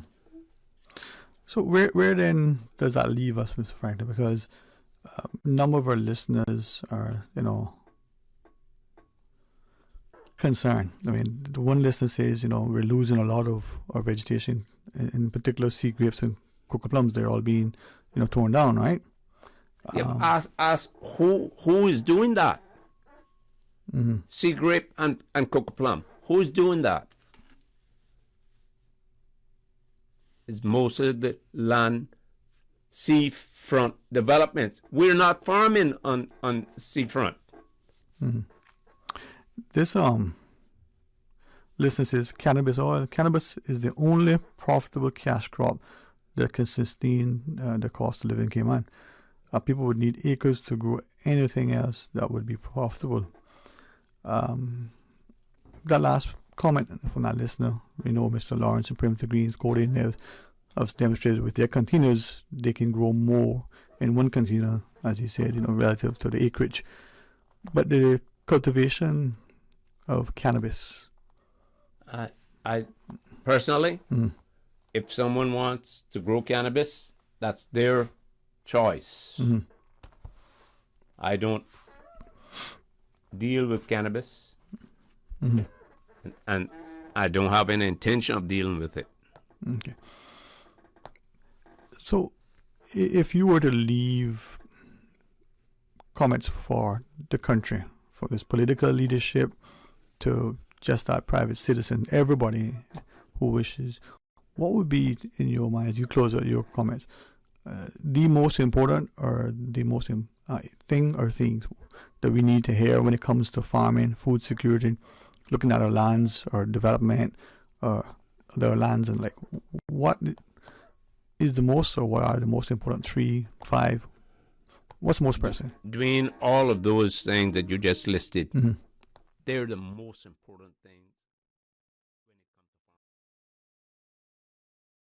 So where then does that leave us, Mr. Franklin? Because a number of our listeners are, concerned. I mean, the one listener says, we're losing a lot of our vegetation, in particular sea grapes and cocoa plums. They're all being, torn down, right? Yeah, ask who is doing that? Mm-hmm. Sea grape and cocoa plum. Who is doing that? It's mostly the land seafront developments. We're not farming on seafront. Mm-hmm. This listener says cannabis oil. Cannabis is the only profitable cash crop that can sustain the cost of living in Cayman. People would need acres to grow anything else that would be profitable. That last comment from that listener, we know Mr. Lawrence and Primitive Greens coordinators have demonstrated with their containers they can grow more in one container, as he said, relative to the acreage. But the cultivation of cannabis, I personally, if someone wants to grow cannabis, that's their choice. Mm-hmm. I don't deal with cannabis, mm-hmm. and I don't have any intention of dealing with it. Okay. So, if you were to leave comments for the country, for this political leadership, to just that private citizen, everybody who wishes, what would be, in your mind, as you close out your comments, the most important or the most thing or things that we need to hear when it comes to farming, food security, looking at our lands or development, their lands, and what is the most, or what are the most important 3, 5? What's most pressing? Between all of those things that you just listed, mm-hmm. they're the most important things